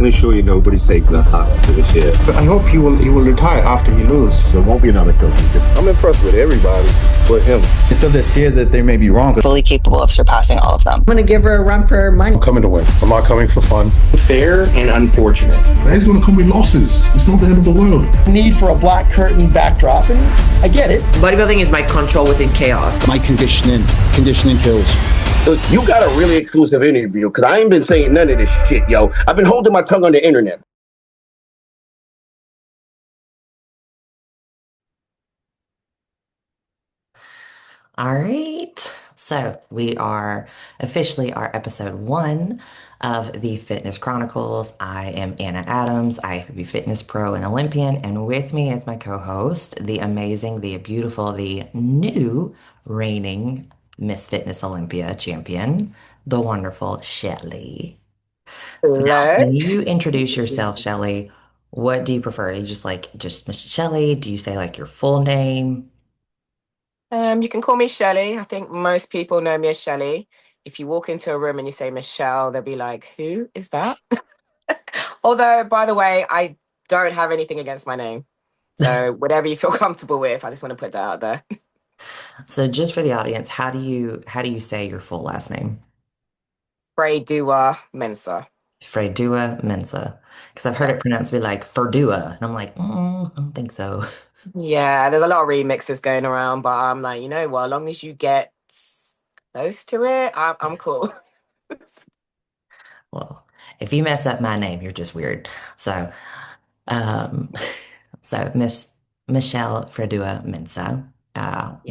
can assure you nobody's taking that hat for this year. But I hope he will retire after he loses. There won't be another coach. I'm impressed with everybody but him. It's because they're scared that they may be wrong. Fully capable of surpassing all of them. I'm going to give her a run for her money. I'm coming to win. I'm not coming for fun. Fair and unfortunate. He's going to come with losses. It's not the end of the world. Need for a black curtain backdrop, and I get it. Bodybuilding is my control within chaos. My conditioning kills. Look, you got a really exclusive interview because I ain't been saying none of this shit, yo. I've been holding my tongue on the internet. All right, so we are officially our episode 1 of the Fitness Chronicles. I am Anna Adams, IFBB Fitness Pro and Olympian, and with me is my co-host, the amazing, the beautiful, the new reigning Miss Fitness Olympia champion, the wonderful Shelley. Now, when you introduce yourself, Shelley, what do you prefer? Are you just Miss Shelley? Do you say like your full name? You can call me Shelley. I think most people know me as Shelley. If you walk into a room and you say Michelle, they'll be like, who is that? Although, by the way, I don't have anything against my name. So whatever you feel comfortable with, I just want to put that out there. So just for the audience, how do you say your full last name? Freydua Mensah. Freydua Mensah. Because I've heard it pronounced to be like Ferdua. And I'm like, I don't think so. Yeah, there's a lot of remixes going around, but I'm like, you know what, as long as you get close to it, I'm cool. Well, if you mess up my name, you're just weird. So, um, so Miss Michelle Fredua Mensah.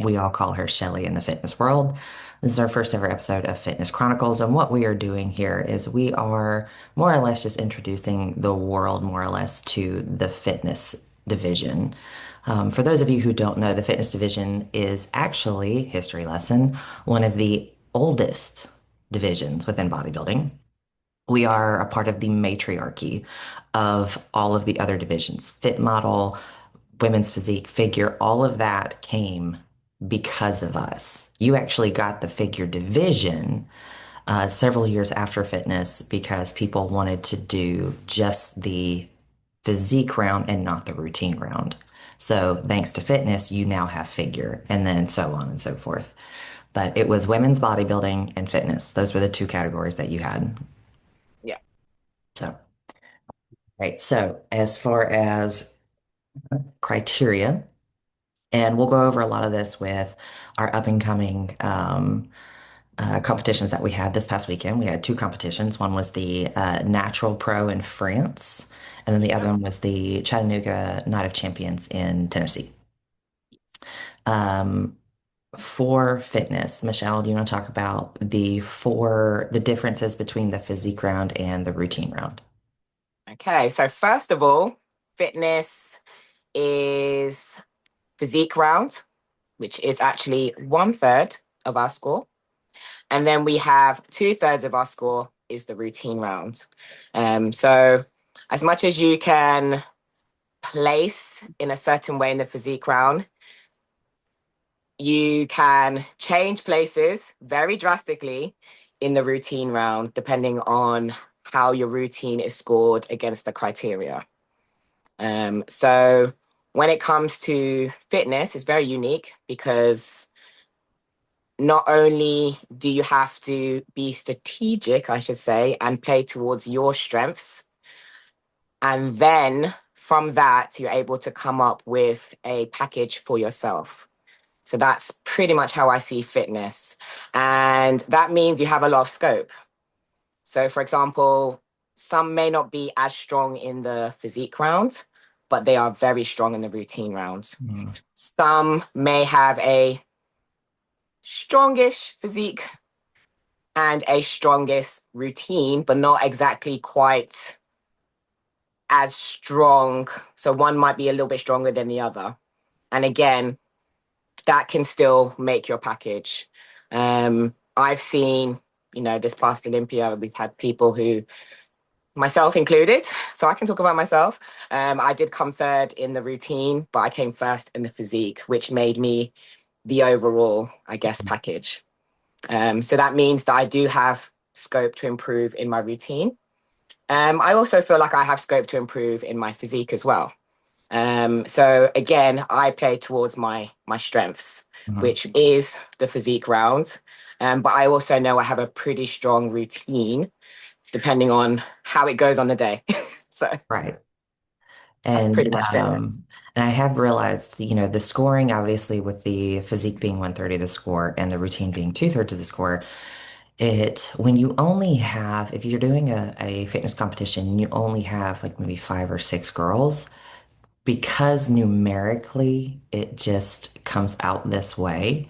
We all call her Shelley in the fitness world. This is our first ever episode of Fitness Chronicles, and what we are doing here is we are more or less just introducing the world, more or less, to the fitness division. For those of you who don't know, the fitness division is actually, history lesson, one of the oldest divisions within bodybuilding. We are a part of the matriarchy of all of the other divisions. Fit model, women's physique, figure, all of that came because of us. You actually got the figure division several years after fitness because people wanted to do just the physique round and not the routine round. So thanks to fitness, you now have figure, and then so on and so forth. But it was women's bodybuilding and fitness. Those were the two categories that you had. Yeah. So, right. So as far as criteria, and we'll go over a lot of this with our up and coming competitions that we had this past weekend. We had 2 competitions. One was the Natural Pro in France, and then the other one was the Chattanooga Night of Champions in Tennessee. For fitness, Michelle, do you want to talk about the differences between the physique round and the routine round? Okay, so first of all, fitness is physique round, which is actually 1/3 of our score. And then we have 2/3 of our score is the routine round. So as much as you can place in a certain way in the physique round, you can change places very drastically in the routine round, depending on how your routine is scored against the criteria. So when it comes to fitness, it's very unique because not only do you have to be strategic, I should say, and play towards your strengths, and then from that, you're able to come up with a package for yourself. So that's pretty much how I see fitness. And that means you have a lot of scope. So for example, some may not be as strong in the physique round, but they are very strong in the routine round. Some may have a strongish physique and a strongest routine, but not exactly quite as strong. So one might be a little bit stronger than the other. And again, that can still make your package. I've seen, this past Olympia, we've had people who, myself included, so I can talk about myself. I did come 3rd in the routine, but I came 1st in the physique, which made me the overall, I guess, package. So that means that I do have scope to improve in my routine. I also feel like I have scope to improve in my physique as well. So again, I play towards my strengths, which is the physique round. But I also know I have a pretty strong routine depending on how it goes on the day. So Right. that's And pretty much fitness. and I have realized, the scoring, obviously, with the physique being 1/3 of the score and the routine being 2/3 of the score, when you only have, if you're doing a fitness competition, you only have like maybe 5 or 6 girls, because numerically it just comes out this way.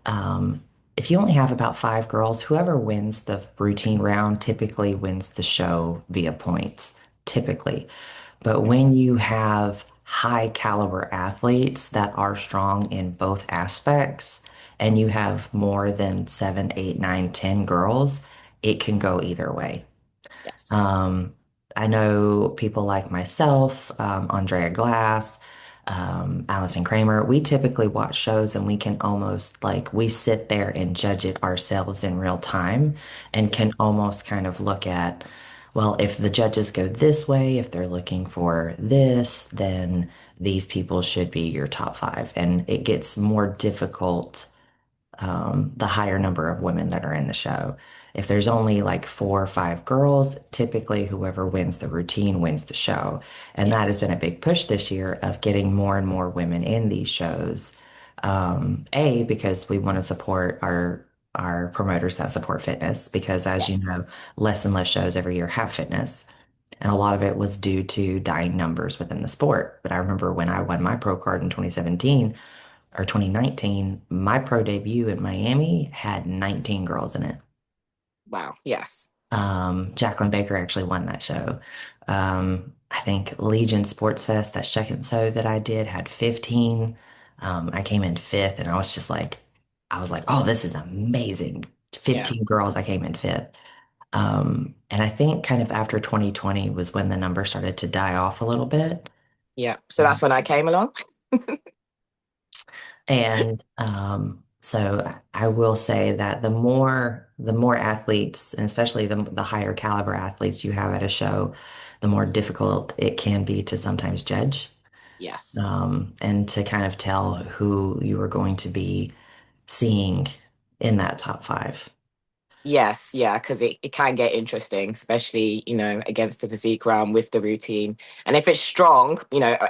Um, if you only have about 5 girls, whoever wins the routine round typically wins the show via points, typically. But when you have high caliber athletes that are strong in both aspects, and you have more than 7, 8, 9, 10 girls, it can go either way. Yes. Um, I know people like myself, Andrea Glass, Allison Kramer. We typically watch shows and we can almost like we sit there and judge it ourselves in real time and can almost kind of look at, well, if the judges go this way, if they're looking for this, then these people should be your top five. And it gets more difficult the higher number of women that are in the show. If there's only like 4 or 5 girls, typically whoever wins the routine wins the show. And Yeah. that has been a big push this year of getting more and more women in these shows. Because we want to support our promoters that support fitness, because as you Yes. know, less and less shows every year have fitness. And a lot of it was due to dying numbers within the sport. But I remember when I won my pro card in 2017, or 2019, my pro debut in Miami had 19 girls in it. Wow. Yes. Jacqueline Baker actually won that show. I think Legion Sports Fest, that second show that I did, had 15. I came in fifth, and I was like, oh, this is amazing. Yeah. 15 girls, I came in fifth. And I think kind of after 2020 was when the number started to die off a little bit. Yeah. So that's when I came along. And so I will say that the more athletes, and especially the higher caliber athletes you have at a show, the more difficult it can be to sometimes judge, Yes. and to kind of tell who you are going to be seeing in that top five. Yes, yeah, because it can get interesting, especially, against the physique round with the routine. And if it's strong,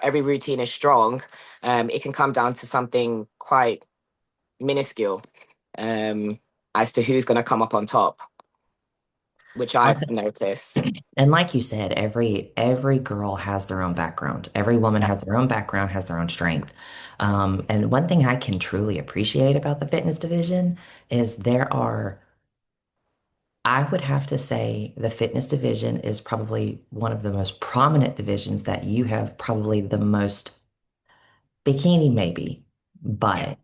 every routine is strong, it can come down to something quite minuscule, um, as to who's going to come up on top, which I've noticed. And like you said, every girl has their own background. Every woman Yeah. has their own background, has their own strength. And one thing I can truly appreciate about the fitness division is I would have to say the fitness division is probably one of the most prominent divisions that you have probably the most bikini maybe, Yeah, but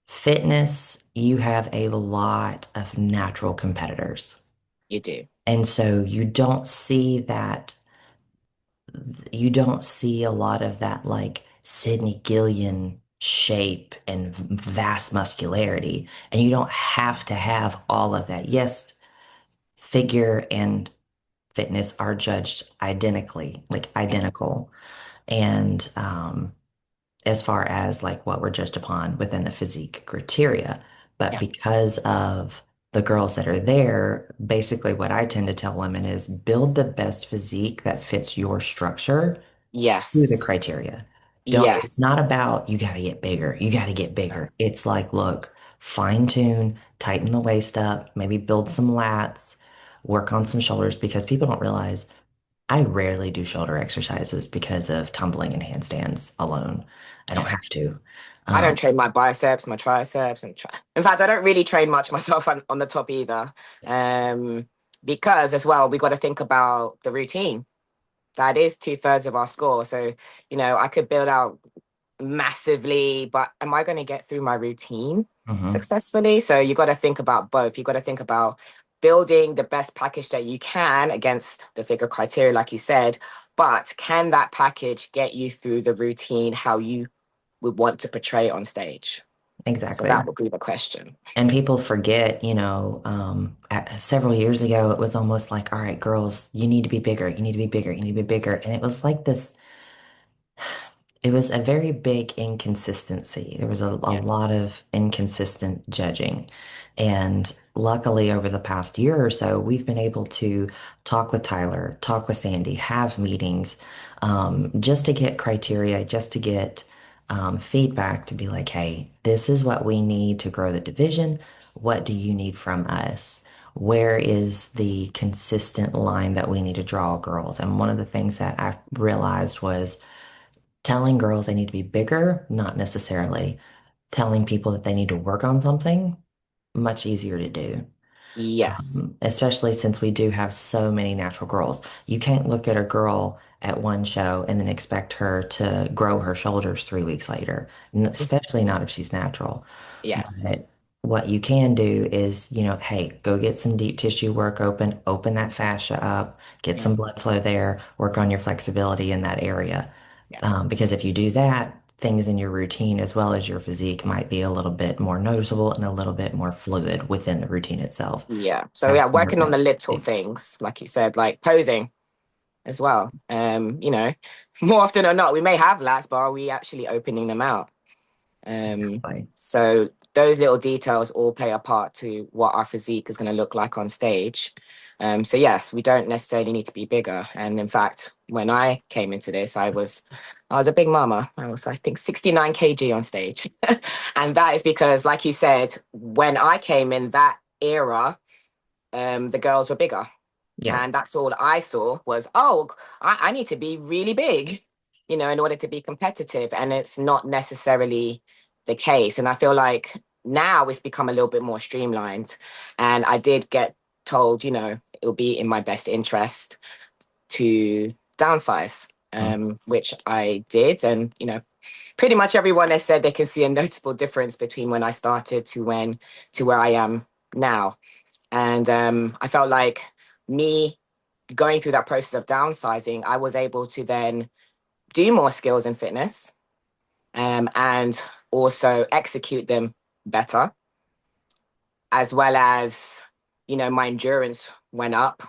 fitness, you have a lot of natural competitors. you do. And so you don't see a lot of that like Sydney Gillian shape and vast muscularity. And you don't have to have all of that. Yes, figure and fitness are judged identically, like identical. And as far as like what we're judged upon within the physique criteria. But Yeah. because of the girls that are there, basically what I tend to tell women is build the best physique that fits your structure to the Yes. criteria. It's Yes. not about you got to get bigger, you got to get bigger. It's like, look, fine tune, tighten the waist up, maybe build some lats, work on some shoulders, because people don't realize I rarely do shoulder exercises because of tumbling and handstands alone. I don't Yeah. have to. I don't Um, train my biceps, my triceps, in fact, I don't really train much myself on the top either. Because as well, we got to think about the routine. That is 2/3 of our score. So, I could build out massively, but am I going to get through my routine mhm. successfully? So you got to think about both. You got to think about building the best package that you can against the figure criteria, like you said, but can that package get you through the routine how you would want to portray it on stage? So exactly. that would be the question. And people forget, several years ago, it was almost like, all right, girls, you need to be bigger, you need to be bigger, you need to be bigger. And it was like this, it was a very big inconsistency. There was a Yeah. lot of inconsistent judging. And luckily, over the past year or so, we've been able to talk with Tyler, talk with Sandy, have meetings, just to get criteria, just to get feedback to be like, hey, this is what we need to grow the division. What do you need from us? Where is the consistent line that we need to draw, girls? And one of the things that I realized was telling girls they need to be bigger, not necessarily. Telling people that they need to work on something, much easier to do. Yes. Especially since we do have so many natural girls. You can't look at a girl at one show and then expect her to grow her shoulders 3 weeks later, especially not if she's natural. Yes. But what you can do is, hey, go get some deep tissue work open that fascia up, get Yeah. some blood flow there, work on your flexibility in that area. Yeah. Because if you do that, things in your routine as well as your physique might be a little bit more noticeable and a little bit more fluid within the routine itself. Yeah. So That's yeah, more working on the little consistency. things, like you said, like posing as well. More often than not, we may have lats, but are we actually opening them out? Exactly. So those little details all play a part to what our physique is going to look like on stage. So yes, we don't necessarily need to be bigger. And in fact, when I came into this, I was a big mama. I was, I think, 69 kg on stage. And that is because, like you said, when I came in that era, the girls were bigger. Yeah. And that's all I saw was, oh, I need to be really big, in order to be competitive. And it's not necessarily the case. And I feel like now it's become a little bit more streamlined. And I did get told, it'll be in my best interest to downsize, which I did. And, pretty much everyone has said they can see a noticeable difference between when I started to where I am now. And I felt like me going through that process of downsizing, I was able to then do more skills in fitness, and also execute them better, as well as, my endurance went up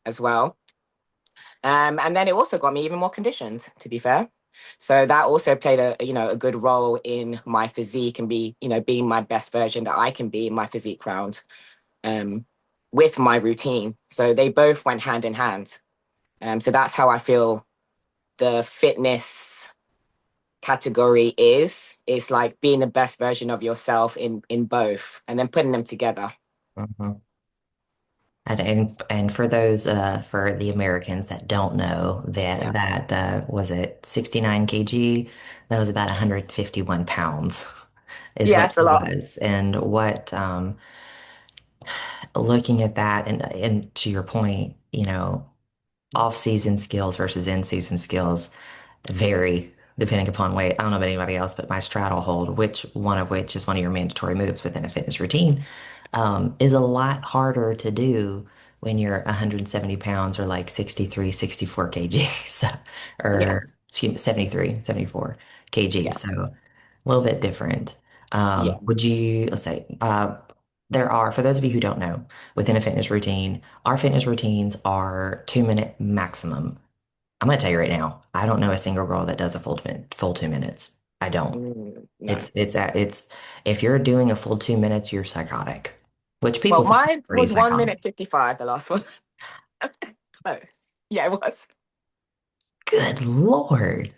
as well. And then it also got me even more conditioned, to be fair. So that also played a good role in my physique and being my best version that I can be in my physique round, with my routine. So they both went hand in hand. So that's how I feel the fitness category is like being the best version of yourself in both, and then putting them together. Mhm. And for those for the Americans that don't know Yeah. that was it 69 kg, that was about 151 pounds is Yeah, what it's a she lot. was. And what looking at that and to your point, off-season skills versus in-season skills vary depending upon weight. I don't know about anybody else, but my straddle hold, which is one of your mandatory moves within a fitness routine, is a lot harder to do when you're 170 pounds or like 63, 64 kg. So, or Yes. excuse me, 73, 74 kg. Yeah. So a little bit different. Yeah. Let's say, there are, for those of you who don't know, within a fitness routine, our fitness routines are 2 minute maximum. I'm gonna tell you right now, I don't know a single girl that does a full 2 minutes. I don't. No. It's if you're doing a full 2 minutes, you're psychotic, which people Well, think is mine pretty was one psychotic. minute 55, the last one. Close. Yeah, it was. Good Lord.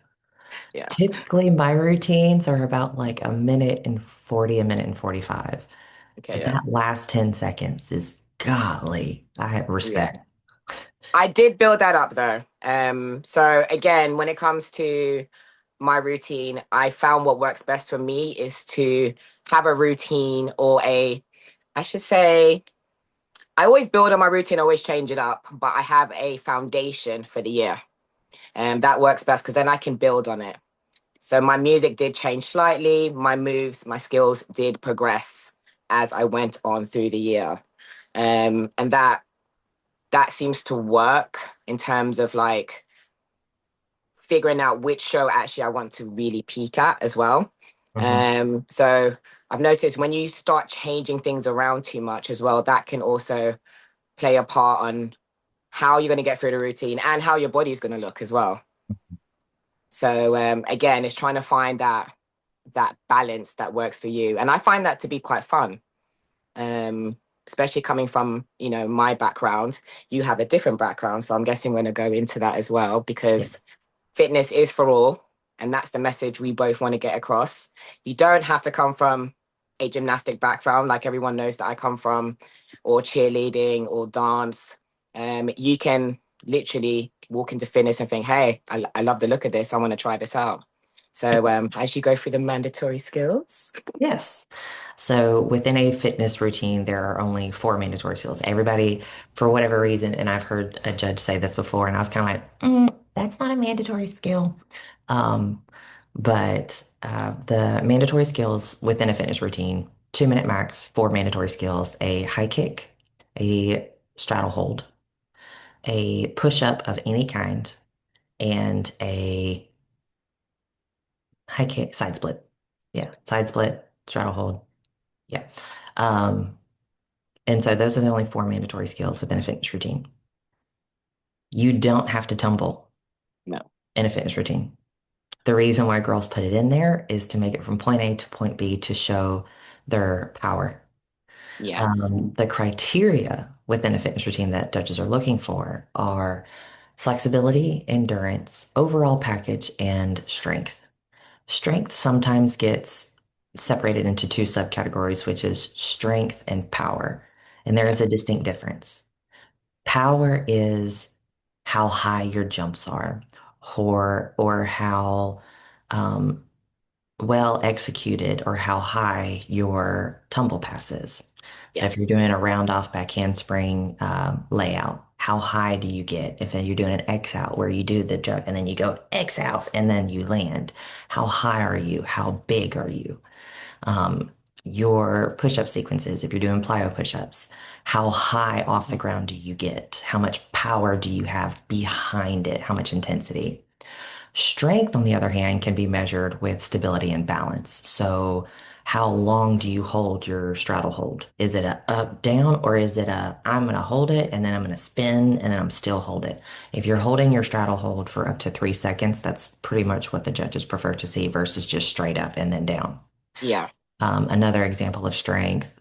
Yeah. Typically, my routines are about like a minute and 40, a minute and 45. Okay, But yeah. that last 10 seconds is godly. I have Yeah. respect. I did build that up though. So again, when it comes to my routine, I found what works best for me is to have a routine I should say, I always build on my routine, always change it up, but I have a foundation for the year. And that works best because then I can build on it. So my music did change slightly, my moves, my skills did progress as I went on through the year. And that seems to work in terms of like figuring out which show actually I want to really peak at as well. Mhm. So I've noticed when you start changing things around too much as well, that can also play a part on how you're going to get through the routine and how your body's going to look as well. So again, it's trying to find that balance that works for you, and I find that to be quite fun. Especially coming from, my background. You have a different background, so I'm guessing we're going to go into that as well, because fitness is for all, and that's the message we both want to get across. You don't have to come from a gymnastic background like everyone knows that I come from, or cheerleading or dance. You can literally walk into fitness and think, hey, I love the look of this, I want to try this out. So as you go through the mandatory skills. Yes. So within a fitness routine, there are only four mandatory skills. Everybody, for whatever reason, and I've heard a judge say this before, and I was kind of like, that's not a mandatory skill. But the mandatory skills within a fitness routine, 2 minute max, four mandatory skills: a high kick, a straddle hold, a push up of any kind, and a high kick side split. Yeah, side split, straddle hold. Yeah. Um, and so those are the only four mandatory skills within a fitness routine. You don't have to tumble No. in a fitness routine. The reason why girls put it in there is to make it from point A to point B to show their power. Yes. The criteria within a fitness routine that judges are looking for are flexibility, endurance, overall package, and strength. Strength sometimes gets separated into two subcategories, which is strength and power. And there is a distinct difference. Power is how high your jumps are, or how um, well executed, or how high your tumble pass is. So if you're Yes. doing a round off back handspring layout, how high do you get? If then you're doing an X out where you do the jump and then you go X out and then you land, how high are you? How big are you? Um, your push-up sequences, if you're doing plyo push-ups, how high off the ground do you get? How much power do you have behind it? How much intensity? Strength, on the other hand, can be measured with stability and balance. So, how long do you hold your straddle hold? Is it a up down, or is it a I'm going to hold it and then I'm going to spin and then I'm still hold it? If you're holding your straddle hold for up to 3 seconds, that's pretty much what the judges prefer to see versus just straight up and then down. Yeah. Another example of strength,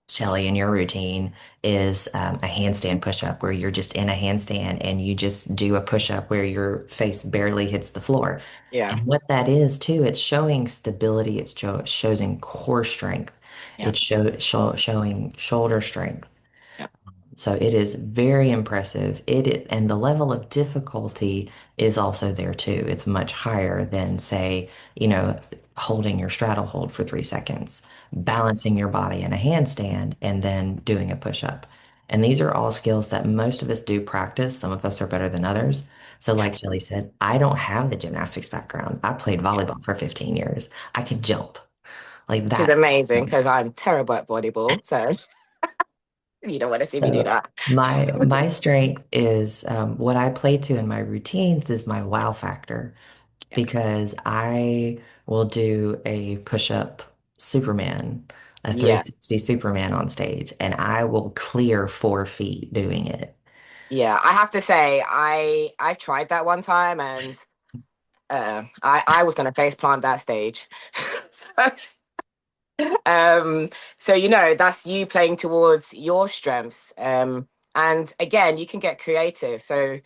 Shelley, in your routine is a handstand push-up where you're just in a handstand and you just do a push-up where your face barely hits the floor. Yeah. And what that is too, it's showing stability, it's showing core strength, Yeah. it's showing shoulder strength. Yeah. So it is very impressive. And the level of difficulty is also there too. It's much higher than, say, holding your straddle hold for 3 seconds, balancing your body in a handstand, and then doing a push-up. And these are all skills that most of us do practice. Some of us are better than others. So like Shelley said, I don't have the gymnastics background. I played volleyball for 15 years. I could jump like Which is that. amazing because I'm terrible at volleyball. So you don't want to see me do So that. my strength is what I play to in my routines is my wow factor, Yes. because I will do a push-up Superman, a Yeah. 360 Superman on stage, and I will clear 4 feet doing it. Yeah. I have to say, I've tried that one time, and I was gonna face plant that stage. So that's you playing towards your strengths. And again, you can get creative. So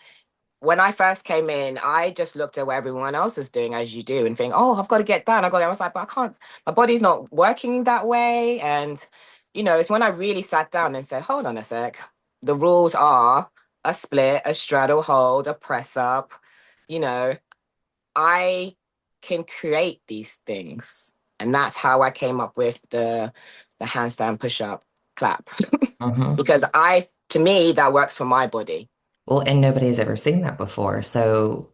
when I first came in, I just looked at what everyone else is doing, as you do, and think, oh, I've got to get that. And I was like, but I can't, my body's not working that way. And, it's when I really sat down and said, hold on a sec. The rules are a split, a straddle hold, a press up. You know, I can create these things. And that's how I came up with the handstand push up clap. Mhm. Because to me, that works for my body. Well, and nobody's ever seen that before. So,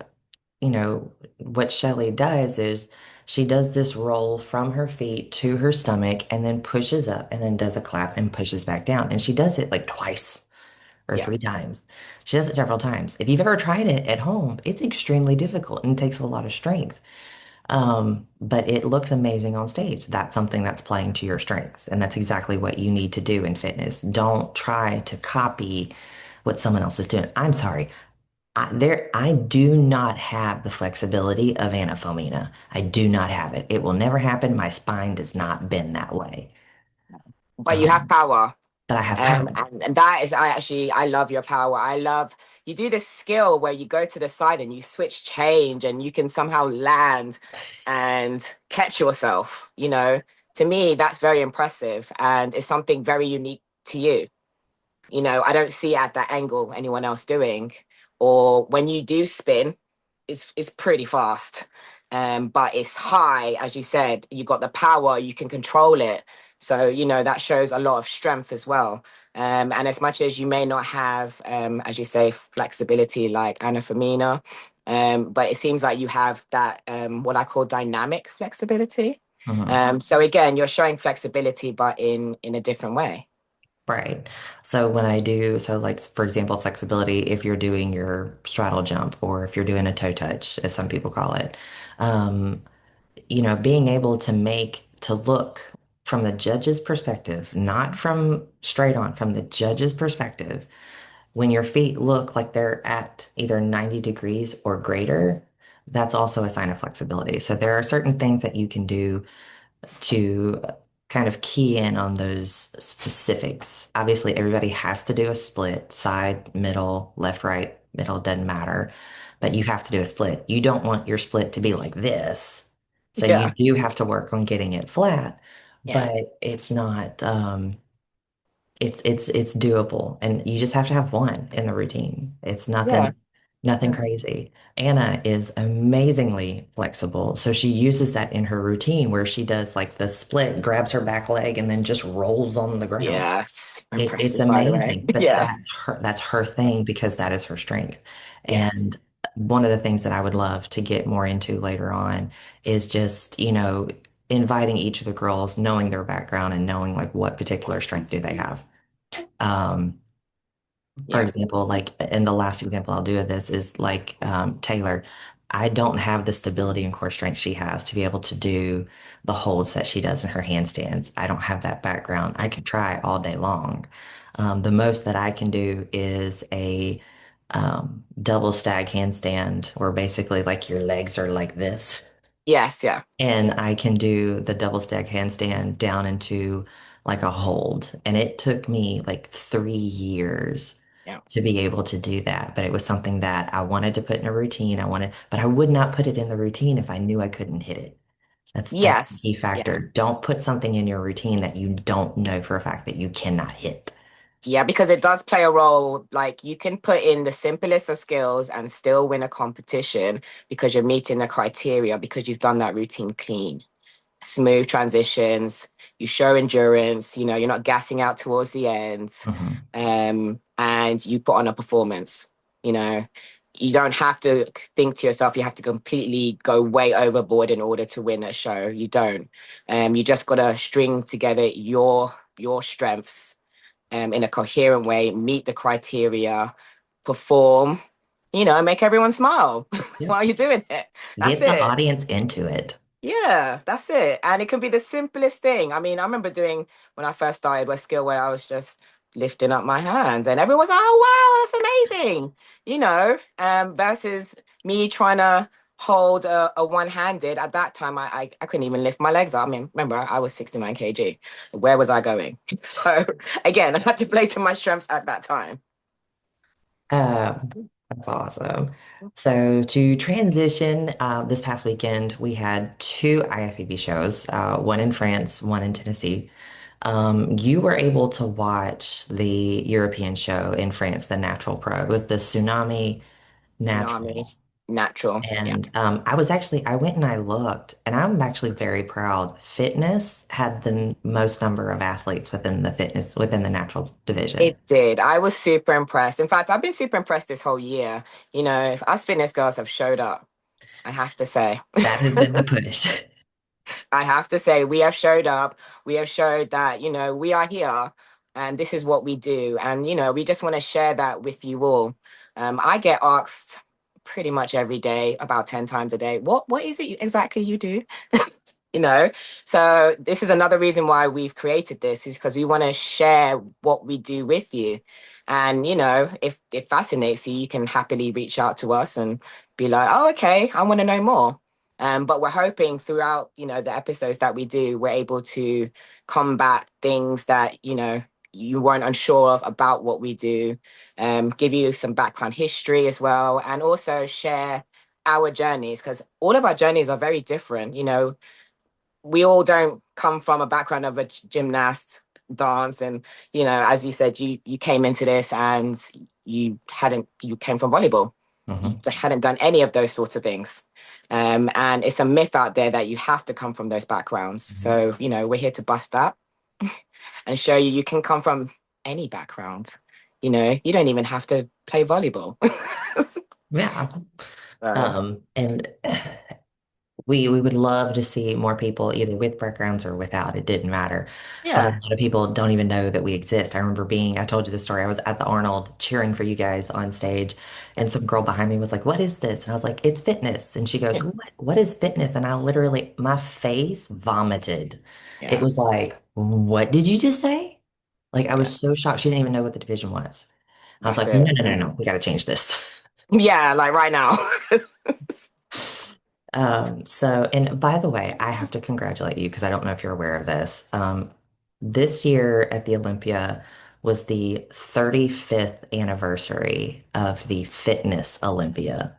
what Shelley does is she does this roll from her feet to her stomach and then pushes up and then does a clap and pushes back down. And she does it like twice or Yeah. 3 times. She does it several times. If you've ever tried it at home, it's extremely difficult and takes a lot of strength. But it looks amazing on stage. That's something that's playing to your strengths. And that's exactly what you need to do in fitness. Don't try to copy what someone else is doing. I'm sorry. I do not have the flexibility of Anna Fomina. I do not have it. It will never happen. My spine does not bend that way. But you have power. But I have power. And that is, I love your power. I love, you do this skill where you go to the side and you switch change and you can somehow land and catch yourself. To me, that's very impressive and it's something very unique to you. I don't see at that angle anyone else doing. Or when you do spin, it's pretty fast. But it's high, as you said, you got the power, you can control it. So, that shows a lot of strength as well. And as much as you may not have, as you say, flexibility like Anna Femina, but it seems like you have that, what I call dynamic flexibility. So again, you're showing flexibility, but in a different way. Right. So when I do, so like for example, flexibility, if you're doing your straddle jump or if you're doing a toe touch, as some people call it, um, being able to look from the judge's perspective, not from straight on, from the judge's perspective, when your feet look like they're at either 90 degrees or greater, that's also a sign of flexibility. So there are certain things that you can do to kind of key in on those specifics. Obviously, everybody has to do a split, side, middle, left, right, middle, doesn't matter, but you have to do a split. You don't want your split to be like this. So you Yeah. do have to work on getting it flat, Yeah. but it's not, it's doable, and you just have to have one in the routine. It's Yeah. nothing crazy. Anna is amazingly flexible, so she uses that in her routine where she does like the split, grabs her back leg, and then just rolls on the ground. Yes. It's Impressive, by the way. amazing, but Yeah. that's her thing because that is her strength. Yes. And one of the things that I would love to get more into later on is just, inviting each of the girls, knowing their background and knowing like what particular strength do they have. Um, for Yeah. example, like in the last example I'll do of this is like Taylor. I don't have the stability and core strength she has to be able to do the holds that she does in her handstands. I don't have that background. I could try all day long. The most that I can do is a double stag handstand, where basically like your legs are like this. Yes. Yeah. And I can do the double stack handstand down into like a hold. And it took me like 3 years Yeah. to be able to do that. But it was something that I wanted to put in a routine. But I would not put it in the routine if I knew I couldn't hit it. That's the key Yes. factor. Yes. Don't put something in your routine that you don't know for a fact that you cannot hit. Yeah, because it does play a role. Like you can put in the simplest of skills and still win a competition because you're meeting the criteria because you've done that routine clean. Smooth transitions, you show endurance, you're not gassing out towards the end, Mhm. and you put on a performance. You know, you don't have to think to yourself, you have to completely go way overboard in order to win a show. You don't. You just got to string together your strengths in a coherent way, meet the criteria, perform, make everyone smile Yeah. while you're doing it. That's Get the it. audience into it. Yeah, that's it. And it can be the simplest thing. I mean, I remember doing when I first started a skill where I was just lifting up my hands and everyone's like, oh wow, that's amazing. Versus me trying to hold a one-handed. At that time, I couldn't even lift my legs up. I mean, remember, I was 69 kg. Where was I going? So again, I had to play to my strengths at that time. That's awesome. So to transition, this past weekend we had two IFBB shows, one in France, one in Tennessee. You were able to watch the European show in France, the Natural Pro. It was the Tsunami Tsunami, Natural. natural. Yeah. And I went and I looked, and I'm actually very proud. Fitness had the most number of athletes within the natural division. It did. I was super impressed. In fact, I've been super impressed this whole year. If us fitness girls have showed up, I have to say. That has been the push. I have to say, we have showed up. We have showed that, we are here and this is what we do. And, we just want to share that with you all. I get asked pretty much every day, about 10 times a day. What is it exactly you do? You know, so this is another reason why we've created this, is because we want to share what we do with you. And, you know, if it fascinates you, you can happily reach out to us and be like, oh, okay, I want to know more. But we're hoping throughout, you know, the episodes that we do, we're able to combat things that, you know, you weren't unsure of about what we do, give you some background history as well, and also share our journeys, because all of our journeys are very different. You know, we all don't come from a background of a gymnast, dance, and, you know, as you said, you came into this and you came from volleyball. You hadn't done any of those sorts of things. And it's a myth out there that you have to come from those backgrounds. So, you know, we're here to bust that and show you can come from any background. You know, you don't even have to play volleyball. Yeah. So, And we would love to see more people either with backgrounds or without. It didn't matter. But a yeah. lot of people don't even know that we exist. I remember I told you the story. I was at the Arnold cheering for you guys on stage, and some girl behind me was like, "What is this?" And I was like, "It's fitness." And she goes, Yeah. What is fitness? And I literally, my face vomited. It Yeah. was like, "What did you just say?" Like, I Yeah. was so shocked. She didn't even know what the division was. I was That's like, "No, it. no, no, no, no. We got to change this." Yeah, like right now. And by the way, I have to congratulate you because I don't know if you're aware of this. This year at the Olympia was the 35th anniversary of the Fitness Olympia.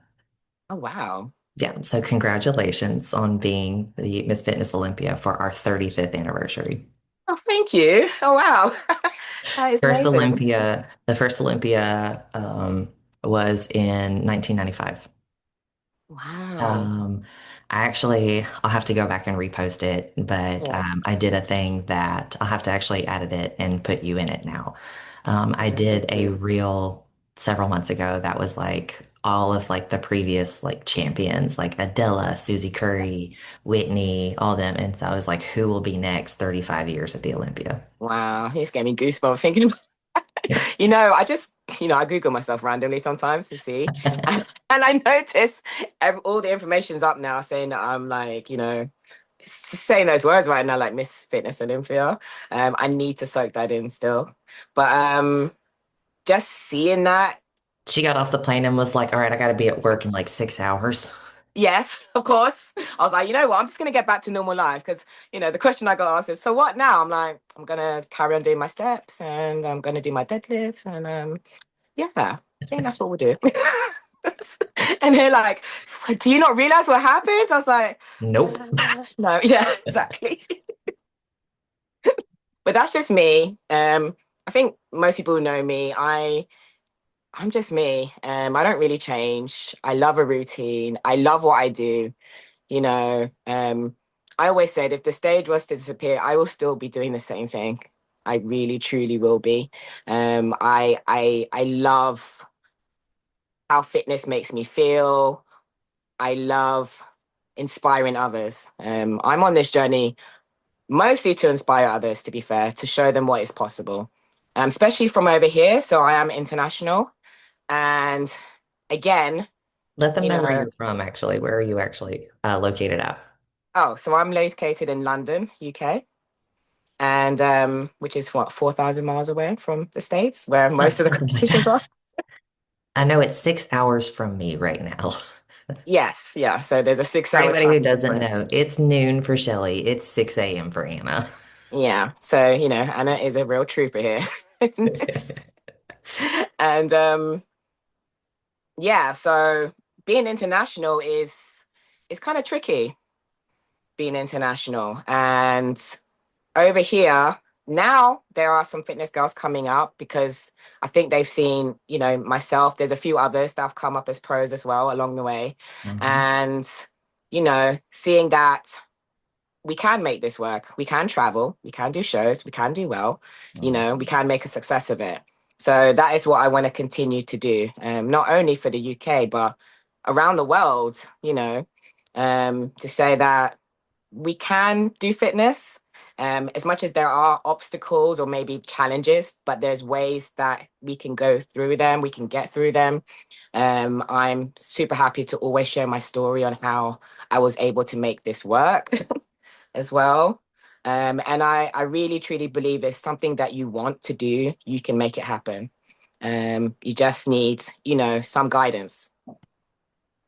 Oh, wow. Yeah, so congratulations on being the Miss Fitness Olympia for our 35th anniversary. Oh, thank you. Oh, wow. That is amazing. The first Olympia was in 1995. Wow. Um, I'll have to go back and repost it, but Yeah. I did a thing that I'll have to actually edit it and put you in it now. I Okay, did thank a you. reel several months ago that was like all of like the previous like champions, like Adela, Susie Curry, Whitney, all them. And so I was like, who will be next 35 years at the Olympia? Wow. He's getting me goosebumps thinking you know, I Google myself randomly sometimes to see. And I notice all the information's up now saying that I'm like, you know, saying those words right now, like Miss Fitness Olympia. I need to soak that in still. But just seeing that, She got off the plane and was like, all right, I got to be at work in like 6 hours. yes, of course. I was like, you know what, I'm just gonna get back to normal life because, you know, the question I got asked is, so what now? I'm like, I'm gonna carry on doing my steps and I'm gonna do my deadlifts and yeah, I think that's what we'll do. And they're like, do you not realize what happened? I was like, Nope. no, yeah, exactly. But that's just me. I think most people know me. I'm just me. I don't really change. I love a routine. I love what I do. You know, I always said if the stage was to disappear, I will still be doing the same thing. I really, truly will be. I love how fitness makes me feel. I love inspiring others. I'm on this journey mostly to inspire others, to be fair, to show them what is possible, especially from over here. So I am international. And again, Let them you know where know, you're from, actually. Where are you actually located at? oh, so I'm located in London, UK, and which is what, 4,000 miles away from the States, where most of the Oh my competitions God. are. I know it's 6 hours from me right now. Yes, yeah. So there's a For 6 hour anybody who time doesn't know, difference. it's noon for Shelley. It's 6 a.m. for Anna. Yeah. So, you know, Anna is a real trooper here. And yeah, so being international is kind of tricky, being international. And over here, now there are some fitness girls coming up because I think they've seen, you know, myself. There's a few others that have come up as pros as well along the way. Mhm. And, you know, seeing that we can make this work. We can travel, we can do shows, we can do well, you Mhm. know, we can make a success of it. So that is what I want to continue to do, not only for the UK, but around the world, you know, to say that we can do fitness As much as there are obstacles or maybe challenges, but there's ways that we can go through them, we can get through them. I'm super happy to always share my story on how I was able to make this work as well. And I really truly believe it's something that you want to do, you can make it happen. You just need, some guidance.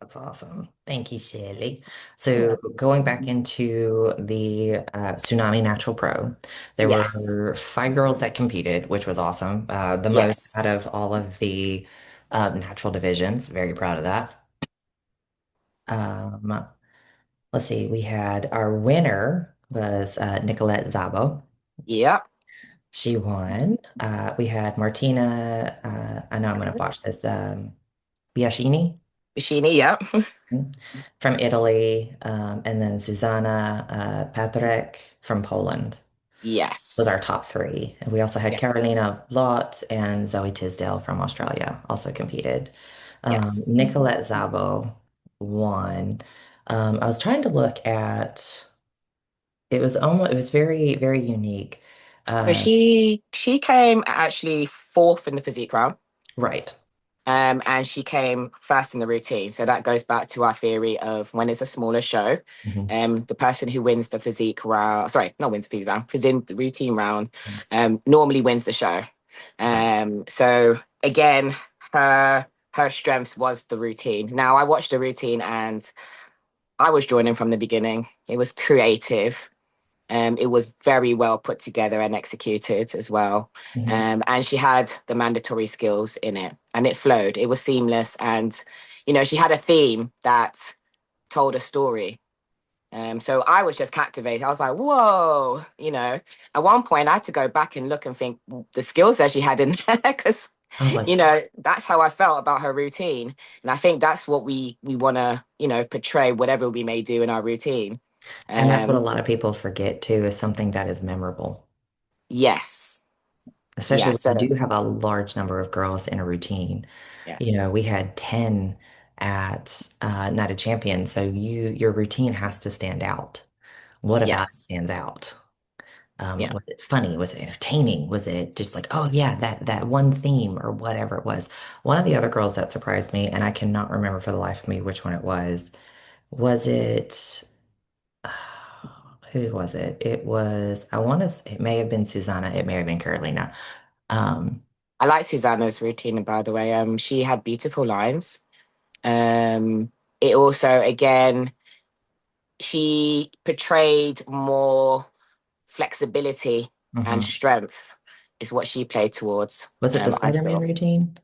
That's awesome. Thank you, Shelley. So going back into the Tsunami Natural Pro, there Yes. were 5 girls that competed, which was awesome. The most out Yes. of all of the natural divisions. Very proud of that. Um, let's see. We had our winner was Nicolette Szabo. Yep. She won. We had Martina. I know I'm going to watch this. Biashini. Bishini, yep. From Italy, and then Susanna Patrick from Poland was our Yes. top three. And we also had Yes. Carolina Lott and Zoe Tisdale from Australia also competed. Yes. Nicolette Szabo won. I was trying to look at it was very, very unique. So Uh, she came actually fourth in the physique round. right. And she came first in the routine. So that goes back to our theory of when it's a smaller show, Mhm. the person who wins the physique round, sorry, not wins the physique round, who's in the routine round, normally wins the show. So again, her strengths was the routine. Now I watched the routine and I was drawn in from the beginning. It was creative. It was very well put together and executed as well. Mhm. And she had the mandatory skills in it and it flowed. It was seamless. And, she had a theme that told a story. So I was just captivated. I was like, whoa, At one point, I had to go back and look and think the skills that she had in there, because, I was like, that's how I felt about her routine. And I think that's what we want to, portray whatever we may do in our routine. and that's what a Um, lot of people forget too, is something that is memorable. yes. Especially Yeah. when you So do have a large number of girls in a routine. yeah. We had 10 at Night of Champions, so your routine has to stand out. What about it Yes. stands out? Yeah. Was it funny? Was it entertaining? Was it just like, oh yeah, that one theme or whatever it was? One of the other girls that surprised me, and I cannot remember for the life of me which one it was. Was it who was it? It was, it may have been Susanna, it may have been Carolina. Um, I like Susanna's routine, by the way. She had beautiful lines. Um, it also, again, she portrayed more flexibility and mhm. strength is what she played towards. Was it the I Spider-Man saw. routine?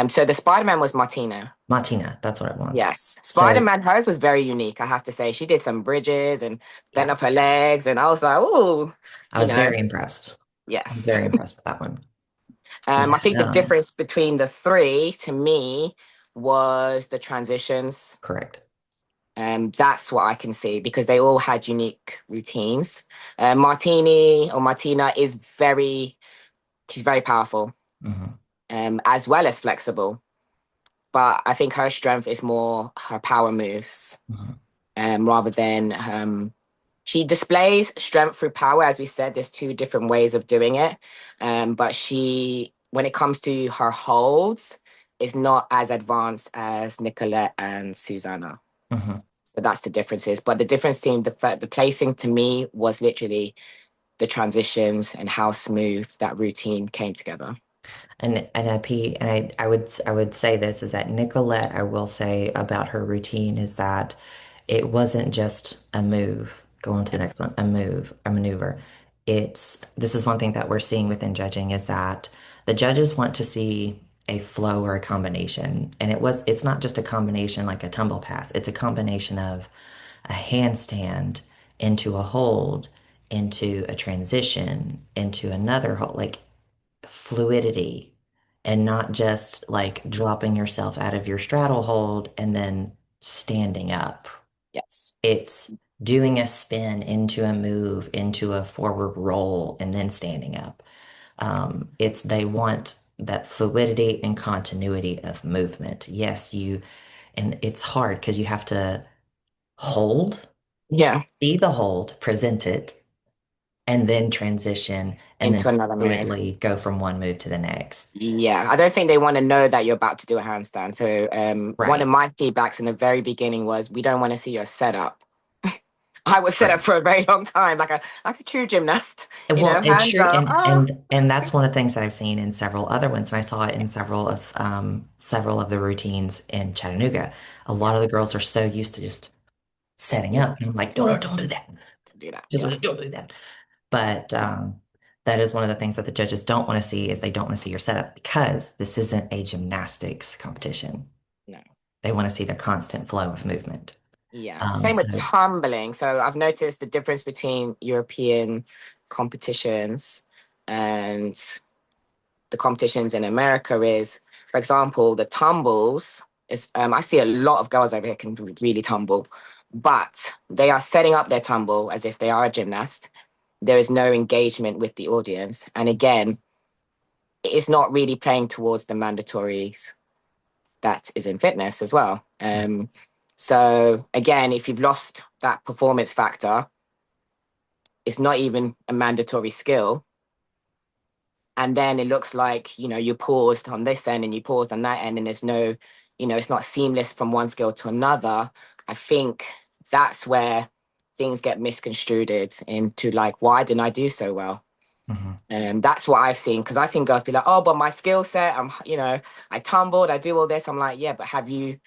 So the Spider-Man was Martina. Martina, that's what it was. Yes. So Spider-Man, hers was very unique, I have to say. She did some bridges and bent yeah, up her legs, and I was like, ooh, I you was know, very impressed. I was yes. very impressed with that one. I think the Then, difference between the three to me was the transitions. correct. That's what I can see because they all had unique routines. Martini or Martina she's very powerful, Hmm. as well as flexible. But I think her strength is more her power moves, Hmm. rather than she displays strength through power. As we said, there's two different ways of doing it. But when it comes to her holds, is not as advanced as Nicolette and Susanna. Hmm. So that's the differences. But the difference in the placing to me was literally the transitions and how smooth that routine came together. I would say this is that Nicolette, I will say about her routine is that it wasn't just a move, go on to the next one, a move, a maneuver. This is one thing that we're seeing within judging is that the judges want to see a flow or a combination. And it's not just a combination like a tumble pass, it's a combination of a handstand into a hold, into a transition, into another hold, like fluidity, and not just like dropping yourself out of your straddle hold and then standing up. Yes. It's doing a spin into a move, into a forward roll, and then standing up. They want that fluidity and continuity of movement. Yes, and it's hard because you have to hold, Yeah. see the hold, present it, and then transition and then into another move. fluidly go from one move to the next. Yeah, I don't think they want to know that you're about to do a handstand. So one of Right, my feedbacks in the very beginning was we don't want to see your setup. I was set right. up for a very long time, like a true gymnast, Well, it hands sure up. and that's one of the things that I've seen in several other ones, and I saw it in several of the routines in Chattanooga. A lot of the girls are so used to just setting Yeah, up, and I'm like, no, no, don't do that. do that. Just Yeah. really don't do that. But that is one of the things that the judges don't want to see is they don't want to see your setup because this isn't a gymnastics competition. No. They want to see the constant flow of movement. Yeah. Same with So tumbling. So I've noticed the difference between European competitions and the competitions in America is, for example, the tumbles is I see a lot of girls over here can really tumble, but they are setting up their tumble as if they are a gymnast. There is no engagement with the audience. And again, it's not really playing towards the mandatories that is in fitness as well. So again, if you've lost that performance factor, it's not even a mandatory skill. And then it looks like, you paused on this end and you paused on that end, and there's no, it's not seamless from one skill to another. I think that's where things get misconstrued into like, why didn't I do so well? mhm. And that's what I've seen, because I've seen girls be like, oh, but my skill set, I tumbled, I do all this. I'm like, yeah, but have you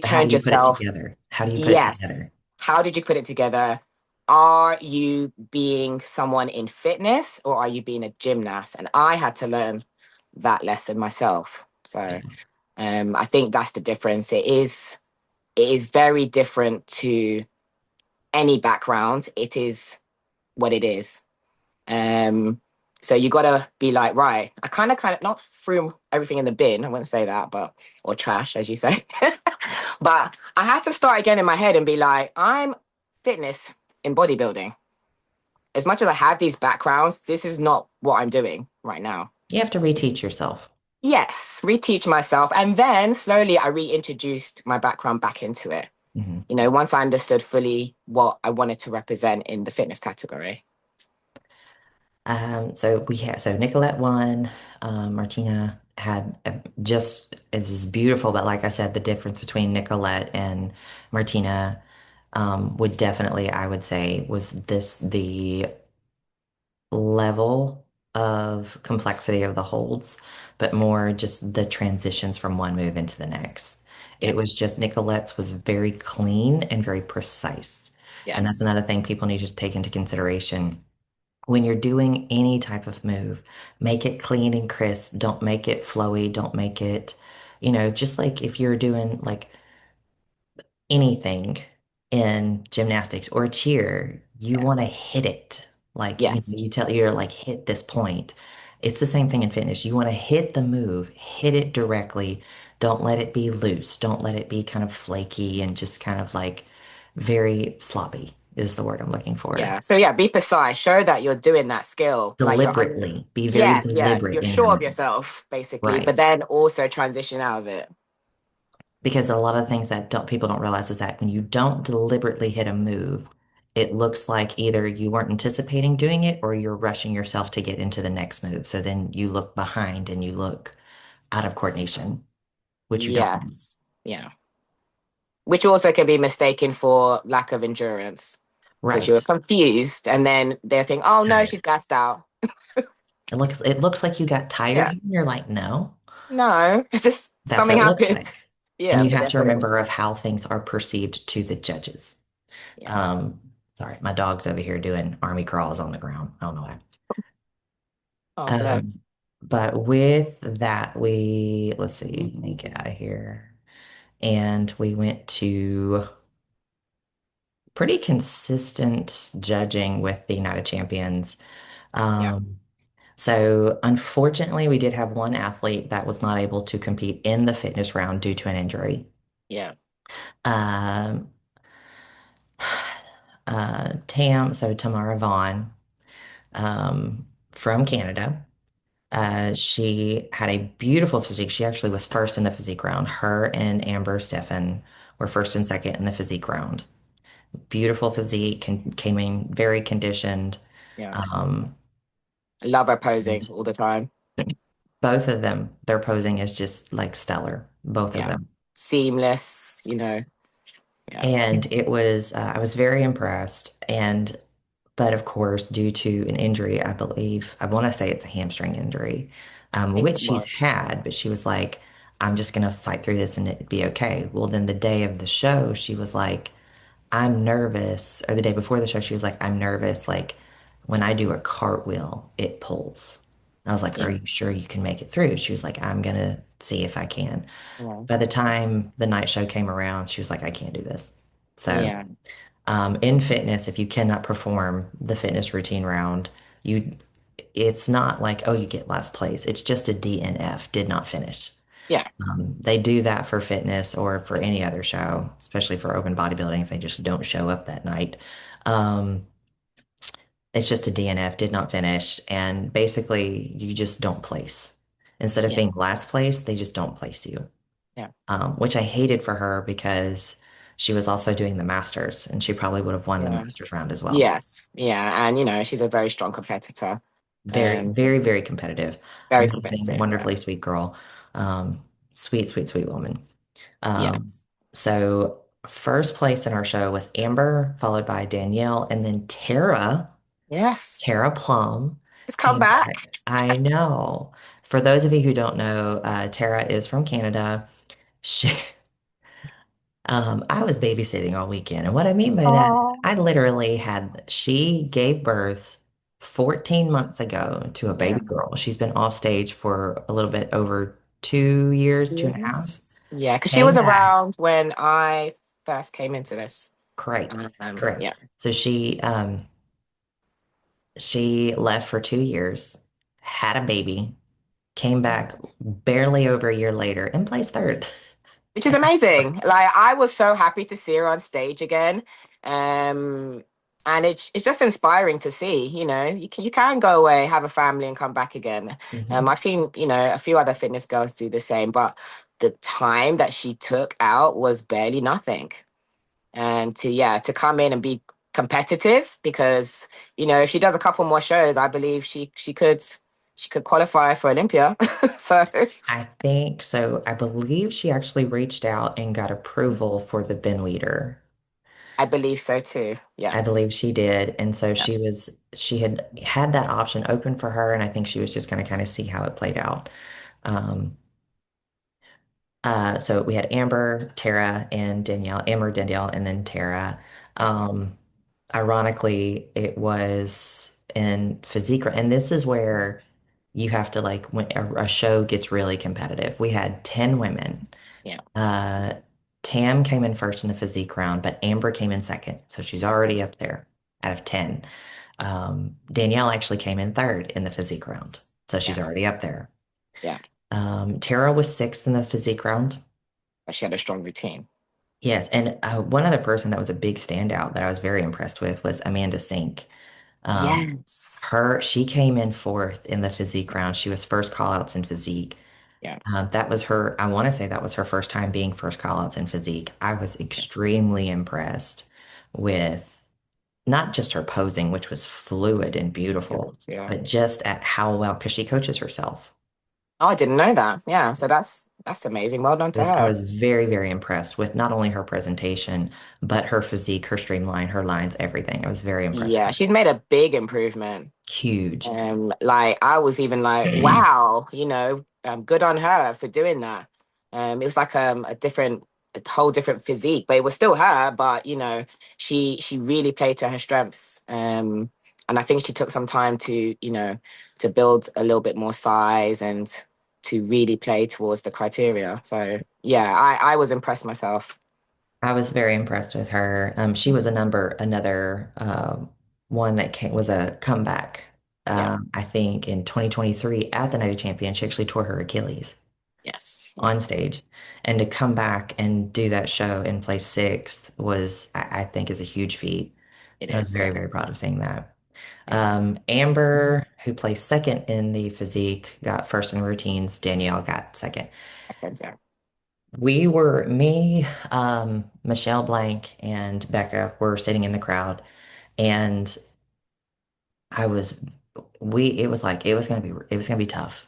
How do turned you put it yourself? together? How do you put it Yes. together? How did you put it together? Are you being someone in fitness or are you being a gymnast? And I had to learn that lesson myself. So Yeah. I think that's the difference. It is very different to any background. It is what it is. Um, so you gotta be like, right, I kind of not threw everything in the bin, I wouldn't say that, but or trash, as you say. But I had to start again in my head and be like, I'm fitness in bodybuilding. As much as I have these backgrounds, this is not what I'm doing right now. You have to reteach yourself. Yes, reteach myself. And then slowly I reintroduced my background back into it. Mhm. Once I understood fully what I wanted to represent in the fitness category. So Nicolette won. Martina had just is beautiful, but like I said, the difference between Nicolette and Martina would definitely, I would say, was the level of complexity of the holds, but more just the transitions from one move into the next. Yeah. It was just Nicolette's was very clean and very precise. And that's Yes. another thing people need to take into consideration when you're doing any type of move, make it clean and crisp. Don't make it flowy. Don't make it, just like if you're doing like anything in gymnastics or cheer, you Yeah. want to hit it. Like, you Yes. tell you're like, hit this point. It's the same thing in fitness. You want to hit the move, hit it directly. Don't let it be loose. Don't let it be kind of flaky and just kind of like very sloppy is the word I'm looking for. Yeah. So yeah, be precise. Show that you're doing that skill. Like Deliberately. Be very yes, yeah. deliberate You're in your sure of move. yourself, basically, Right. but then also transition out of it. Because a lot of things that people don't realize is that when you don't deliberately hit a move, it looks like either you weren't anticipating doing it or you're rushing yourself to get into the next move. So then you look behind and you look out of coordination, which you don't want. Yes. Yeah. Which also can be mistaken for lack of endurance because you're Right. confused and then they think, oh no, Tired. she's gassed out. It looks like you got tired. Yeah. And you're like, no, No, it's just that's what something it looks happened. like. And Yeah, you but have that's to what it is. remember of how things are perceived to the judges. Yeah. Um, Sorry, my dog's over here doing army crawls on the ground. I don't know why. Oh, bless. Um, but with that, let's see, let me get out of here. And we went to pretty consistent judging with the United Champions. Yeah. Um, so unfortunately, we did have one athlete that was not able to compete in the fitness round due to an injury. Yeah. Um, so Tamara Vaughn, from Canada. She had a beautiful physique. She actually was first in the physique round. Her and Amber Steffen were first and second in the physique round. Beautiful physique, came in very conditioned. Yeah. Um, Love her posing all the time. both of them, their posing is just like stellar, both of Yeah. them. Seamless, Yeah. And I was very impressed. But of course, due to an injury, I believe, I want to say it's a hamstring injury, I think which it she's was. had, but she was like, I'm just going to fight through this and it'd be okay. Well, then the day of the show, she was like, I'm nervous. Or the day before the show, she was like, I'm nervous. Like when I do a cartwheel, it pulls. And I was like, Are Yeah. you sure you can make it through? She was like, I'm going to see if I can. Yeah. By the time the night show came around, she was like, I can't do this. So, Yeah. in fitness, if you cannot perform the fitness routine round, you it's not like, oh, you get last place. It's just a DNF, did not finish. Yeah. They do that for fitness or for any other show, especially for open bodybuilding, if they just don't show up that night. Um, it's just a DNF, did not finish, and basically you just don't place. Instead of Yeah. being last place, they just don't place you, Yeah. which I hated for her because she was also doing the Masters, and she probably would have won the Yeah. Masters round as well. Yes. Yeah. And she's a very strong competitor. Very, Um, very, very competitive. very Amazing, competitive. Yeah. wonderfully sweet girl. Sweet, sweet, sweet woman. Um, Yes. so first place in our show was Amber, followed by Danielle, and then Yes. Tara Plum It's come came back. back. I know. For those of you who don't know, Tara is from Canada. She, I was babysitting all weekend, and what I mean by that, Oh. I literally she gave birth 14 months ago to a baby Yeah. girl. She's been off stage for a little bit over 2 years, two and a half. Yes. Yeah, because she Came was back. around when I first came into this. Correct. Correct. Yeah. So she left for 2 years, had a baby, came back barely over a year later and placed third. Which is amazing. Like I was so happy to see her on stage again. Um, and it's just inspiring to see, you can go away, have a family and come back again. Mhm. I've seen, a few other fitness girls do the same, but the time that she took out was barely nothing. And to come in and be competitive because, if she does a couple more shows, I believe she could qualify for Olympia. So I think so. I believe she actually reached out and got approval for the bin leader. I believe so too. I Yes. believe she did. And so Yeah. she had that option open for her. And I think she was just going to kind of see how it played out. Um, so we had Amber, Tara, and Danielle, Amber, Danielle, and then Tara. Um, Ironically, it was in physique, and this is where you have to like when a show gets really competitive. We had 10 women. Yeah. Uh, Tam came in first in the physique round, but Amber came in second, so she's already up there out of 10. Danielle actually came in third in the physique round, so she's Yeah. already up there. Yeah. Tara was sixth in the physique round. But she had a strong routine. Yes, and one other person that was a big standout that I was very impressed with was Amanda Sink. Um, Yes. she came in fourth in the physique round. She was first callouts in physique. Yeah. That was her, I want to say that was her first time being first callouts in physique. I was Yeah. extremely impressed with not just her posing, which was fluid and beautiful, Yeah. but just at how well, because she coaches herself. Oh, I didn't know that. Yeah. So that's amazing. Well done to I her. was very, very impressed with not only her presentation, but her physique, her streamline, her lines, everything. I was very impressed Yeah, with she'd made a big improvement. it. Huge. Like I was even like, wow, good on her for doing that. It was like a whole different physique, but it was still her. But she really played to her strengths. And I think she took some time to build a little bit more size and to really play towards the criteria. So yeah, I was impressed myself. I was very impressed with her. She was another one that was a comeback. Yeah. I think in 2023 at the Night of Champions, she actually tore her Achilles Yes. on stage. And to come back and do that show and place sixth was, I think, is a huge feat. It And I was is. very, Yeah. very proud of seeing that. Yeah. Amber, who placed second in the physique, got first in routines. Danielle got second. Seconds, yeah. Me, Michelle Blank, and Becca were sitting in the crowd, and I was we it was gonna be tough.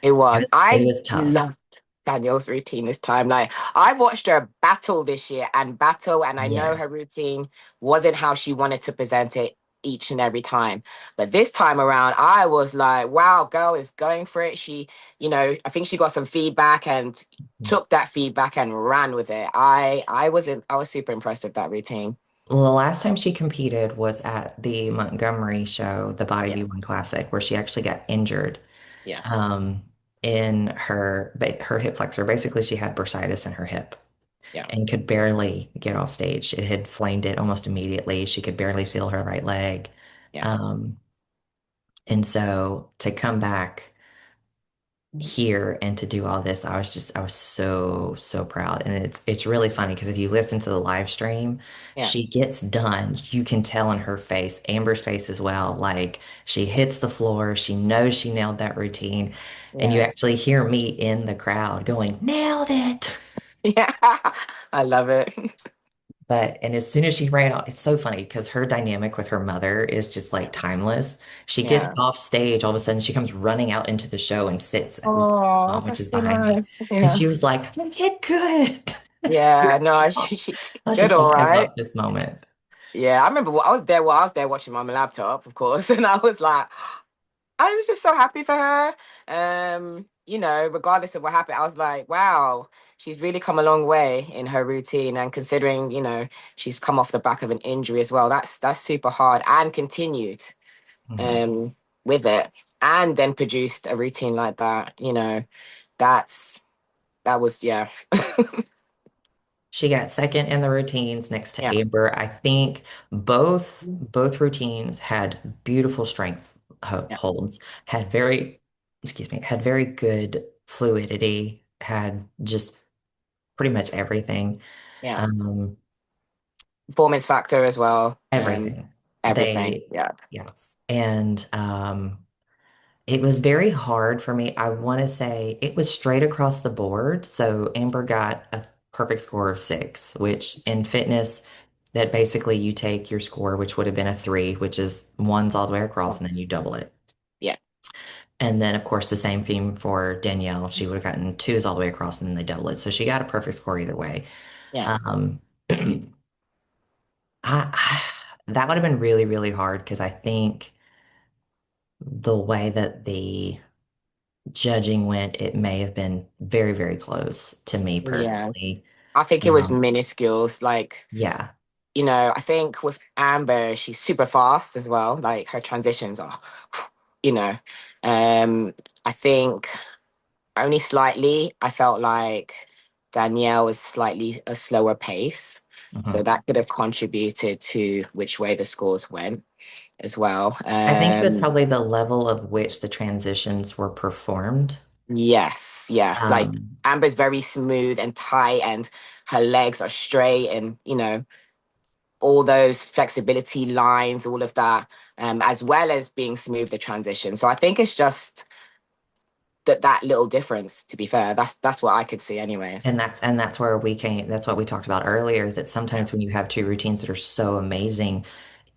It was. It I was tough. loved Danielle's routine this time. Like I watched her battle this year and battle, and I know Yes. her routine wasn't how she wanted to present it each and every time. But this time around, I was like, wow, girl is going for it. She, I think she got some feedback and took that feedback and ran with it. I was super impressed with that routine. Well, the last time she competed was at the Montgomery show, the Body Yeah. V1 Classic, where she actually got injured Yes. um, in her hip flexor. Basically, she had bursitis in her hip Yeah. and could barely get off stage. It had flamed it almost immediately. She could barely feel her right leg. Yeah. Um, and so to come back here and to do all this, I was so, so proud. And it's really funny because if you listen to the live stream, Yeah. she gets done. You can tell in her face, Amber's face as well. Like she hits the floor, she knows she nailed that routine. And you Yeah. actually hear me in the crowd going, nailed it. Yeah. I love it. But and as soon as she ran off, it's so funny because her dynamic with her mother is just like timeless. She gets Yeah. off stage, all of a sudden she comes running out into the show and sits with my Oh, mom, which that's is so behind me. nice. And Yeah. she was like, "You did good." Yeah, no, she did I was good, just all like, I right. love this moment. Yeah, I remember I was there watching on my laptop, of course, and I was like, I was just so happy for her. Regardless of what happened, I was like, wow, she's really come a long way in her routine. And considering, she's come off the back of an injury as well, that's super hard and continued Mhm. um with it and then produced a routine like that, that's that was yeah. She got second in the routines next to Yeah, Amber. I think both routines had beautiful strength yeah, holds, had excuse me, had very good fluidity, had just pretty much everything. yeah. Um, Performance factor as well. everything. Everything. Yeah, Yes. And it was very hard for me. I want to say it was straight across the board. So Amber got a perfect score of 6, which in fitness, that basically you take your score, which would have been a 3, which is ones all the way across, and then you double it. yeah, And then, of course, the same theme for Danielle. She would have gotten 2s all the way across, and then they double it. So she got a perfect score either way. yeah, Um, I that would have been really, really hard because I think the way that the judging went, it may have been very, very close to me yeah. personally. I think it was Um, minuscules. Like, yeah, I think with Amber, she's super fast as well. Like her transitions are, you know, um, I think only slightly. I felt like Danielle was slightly a slower pace. So mhm. that could have contributed to which way the scores went as well. I think it was probably the level of which the transitions were performed. Yes, yeah. Like Um, Amber's very smooth and tight, and her legs are straight, and all those flexibility lines, all of that, as well as being smooth the transition. So I think it's just that little difference. To be fair, that's what I could see, anyways. and that's where we came, that's what we talked about earlier, is that Yeah, sometimes when you have two routines that are so amazing,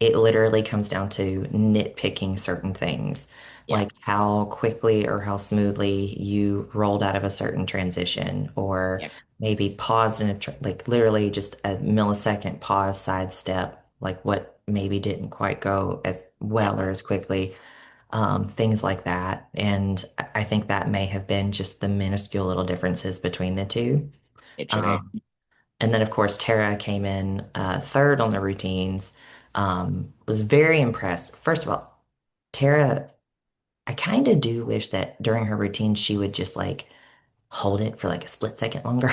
it literally comes down to nitpicking certain things, yeah, like how quickly or how smoothly you rolled out of a certain transition, or yeah, maybe paused in like literally just a millisecond pause, sidestep, like what maybe didn't quite go as yeah. well or as quickly, things like that. And I think that may have been just the minuscule little differences between the two. Literally. Um, and then, of course, Tara came in third on the routines. Was very impressed. First of all, Tara, I kind of do wish that during her routine she would just like hold it for like a split second longer.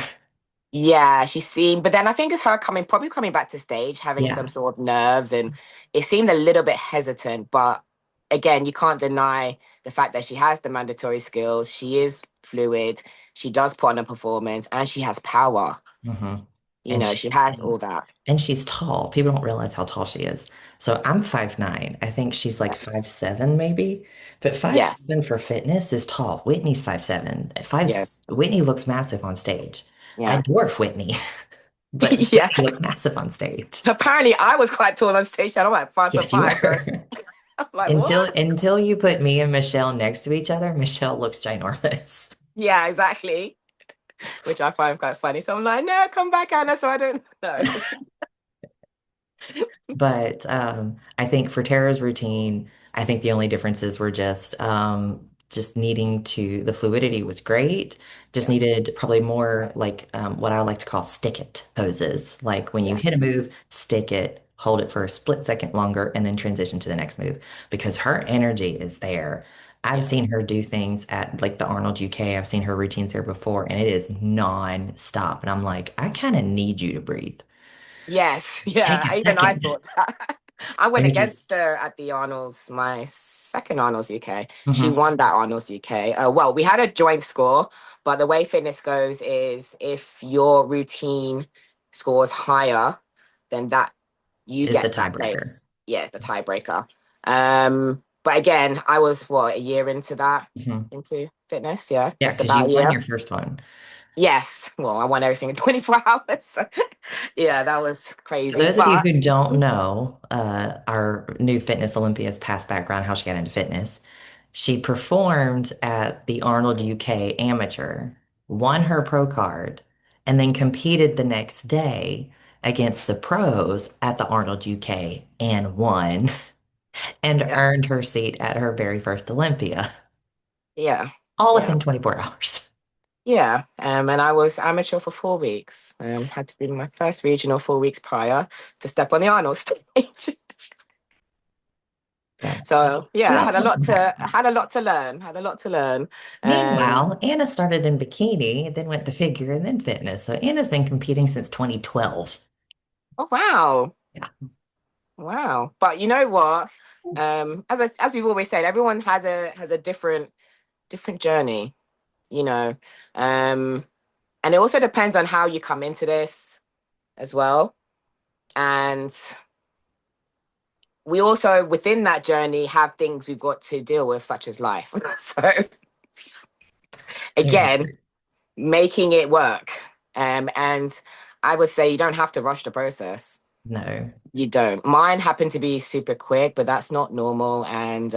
Yeah, she seemed, but then I think it's her probably coming back to stage, having some Yeah. sort of nerves, and it seemed a little bit hesitant. But again, you can't deny the fact that she has the mandatory skills. She is fluid. She does put on a performance, and she has power. hmm And She she has all that. and she's tall. People don't realize how tall she is. So I'm 5'9". I think she's like Yeah. 5'7" maybe. But five Yes. seven for fitness is tall. Whitney's 5'7". Yes. Whitney looks massive on stage. I Yeah. dwarf Whitney, but Yeah. Whitney looks massive on stage. Apparently, I was quite tall on stage, and I'm like five foot Yes, you five. So were. I'm like, Until what? until you put me and Michelle next to each other, Michelle looks ginormous. Yeah, exactly. Which I find quite funny. So I'm like, no, come back, Anna. So I don't know. But I think for Tara's routine, I think the only differences were just needing to the fluidity was great. Just Yeah. needed probably more like what I like to call stick it poses. Like when you hit a Yes. move, stick it, hold it for a split second longer, and then transition to the next move because her energy is there. I've Yeah. seen her do things at like the Arnold UK. I've seen her routines there before, and it is non-stop. And I'm like, I kind of need you to breathe. Yes. Take Yeah. a Even I second. thought that. I went They're just against her at the Arnold's, my second Arnold's UK. She mhm. won that Arnold's UK. Well, we had a joint score, but the way fitness goes is if your routine scores higher, then that you Is the get that tiebreaker. place. Yeah, it's the tiebreaker. But again, I was what, a year into that, Mhm. into fitness. Yeah, Yeah, just because about you a won year. your first one. Yes. Well, I won everything in 24 hours. So, yeah, that was For crazy. those of you But who don't know, our new fitness Olympia's past background, how she got into fitness, she performed at the Arnold UK Amateur, won her pro card, and then competed the next day against the pros at the Arnold UK and won and yeah, earned her seat at her very first Olympia, yeah, all yeah. within 24 hours. Yeah, and I was amateur for 4 weeks. Had to do my first regional 4 weeks prior to step on the Arnold stage. So So we yeah, I all had a come lot from to backgrounds. had a lot to learn. Had a lot to learn. Um, Meanwhile, Anna started in bikini, then went to figure, and then fitness. So Anna's been competing since 2012. oh wow, Yeah. wow. But you know what? As we've always said, everyone has a different journey. You know, um, and it also depends on how you come into this as well. And we also within that journey have things we've got to deal with, such as life. So Very again, true. making it work. And I would say you don't have to rush the process. No. You don't. Mine happened to be super quick, but that's not normal. And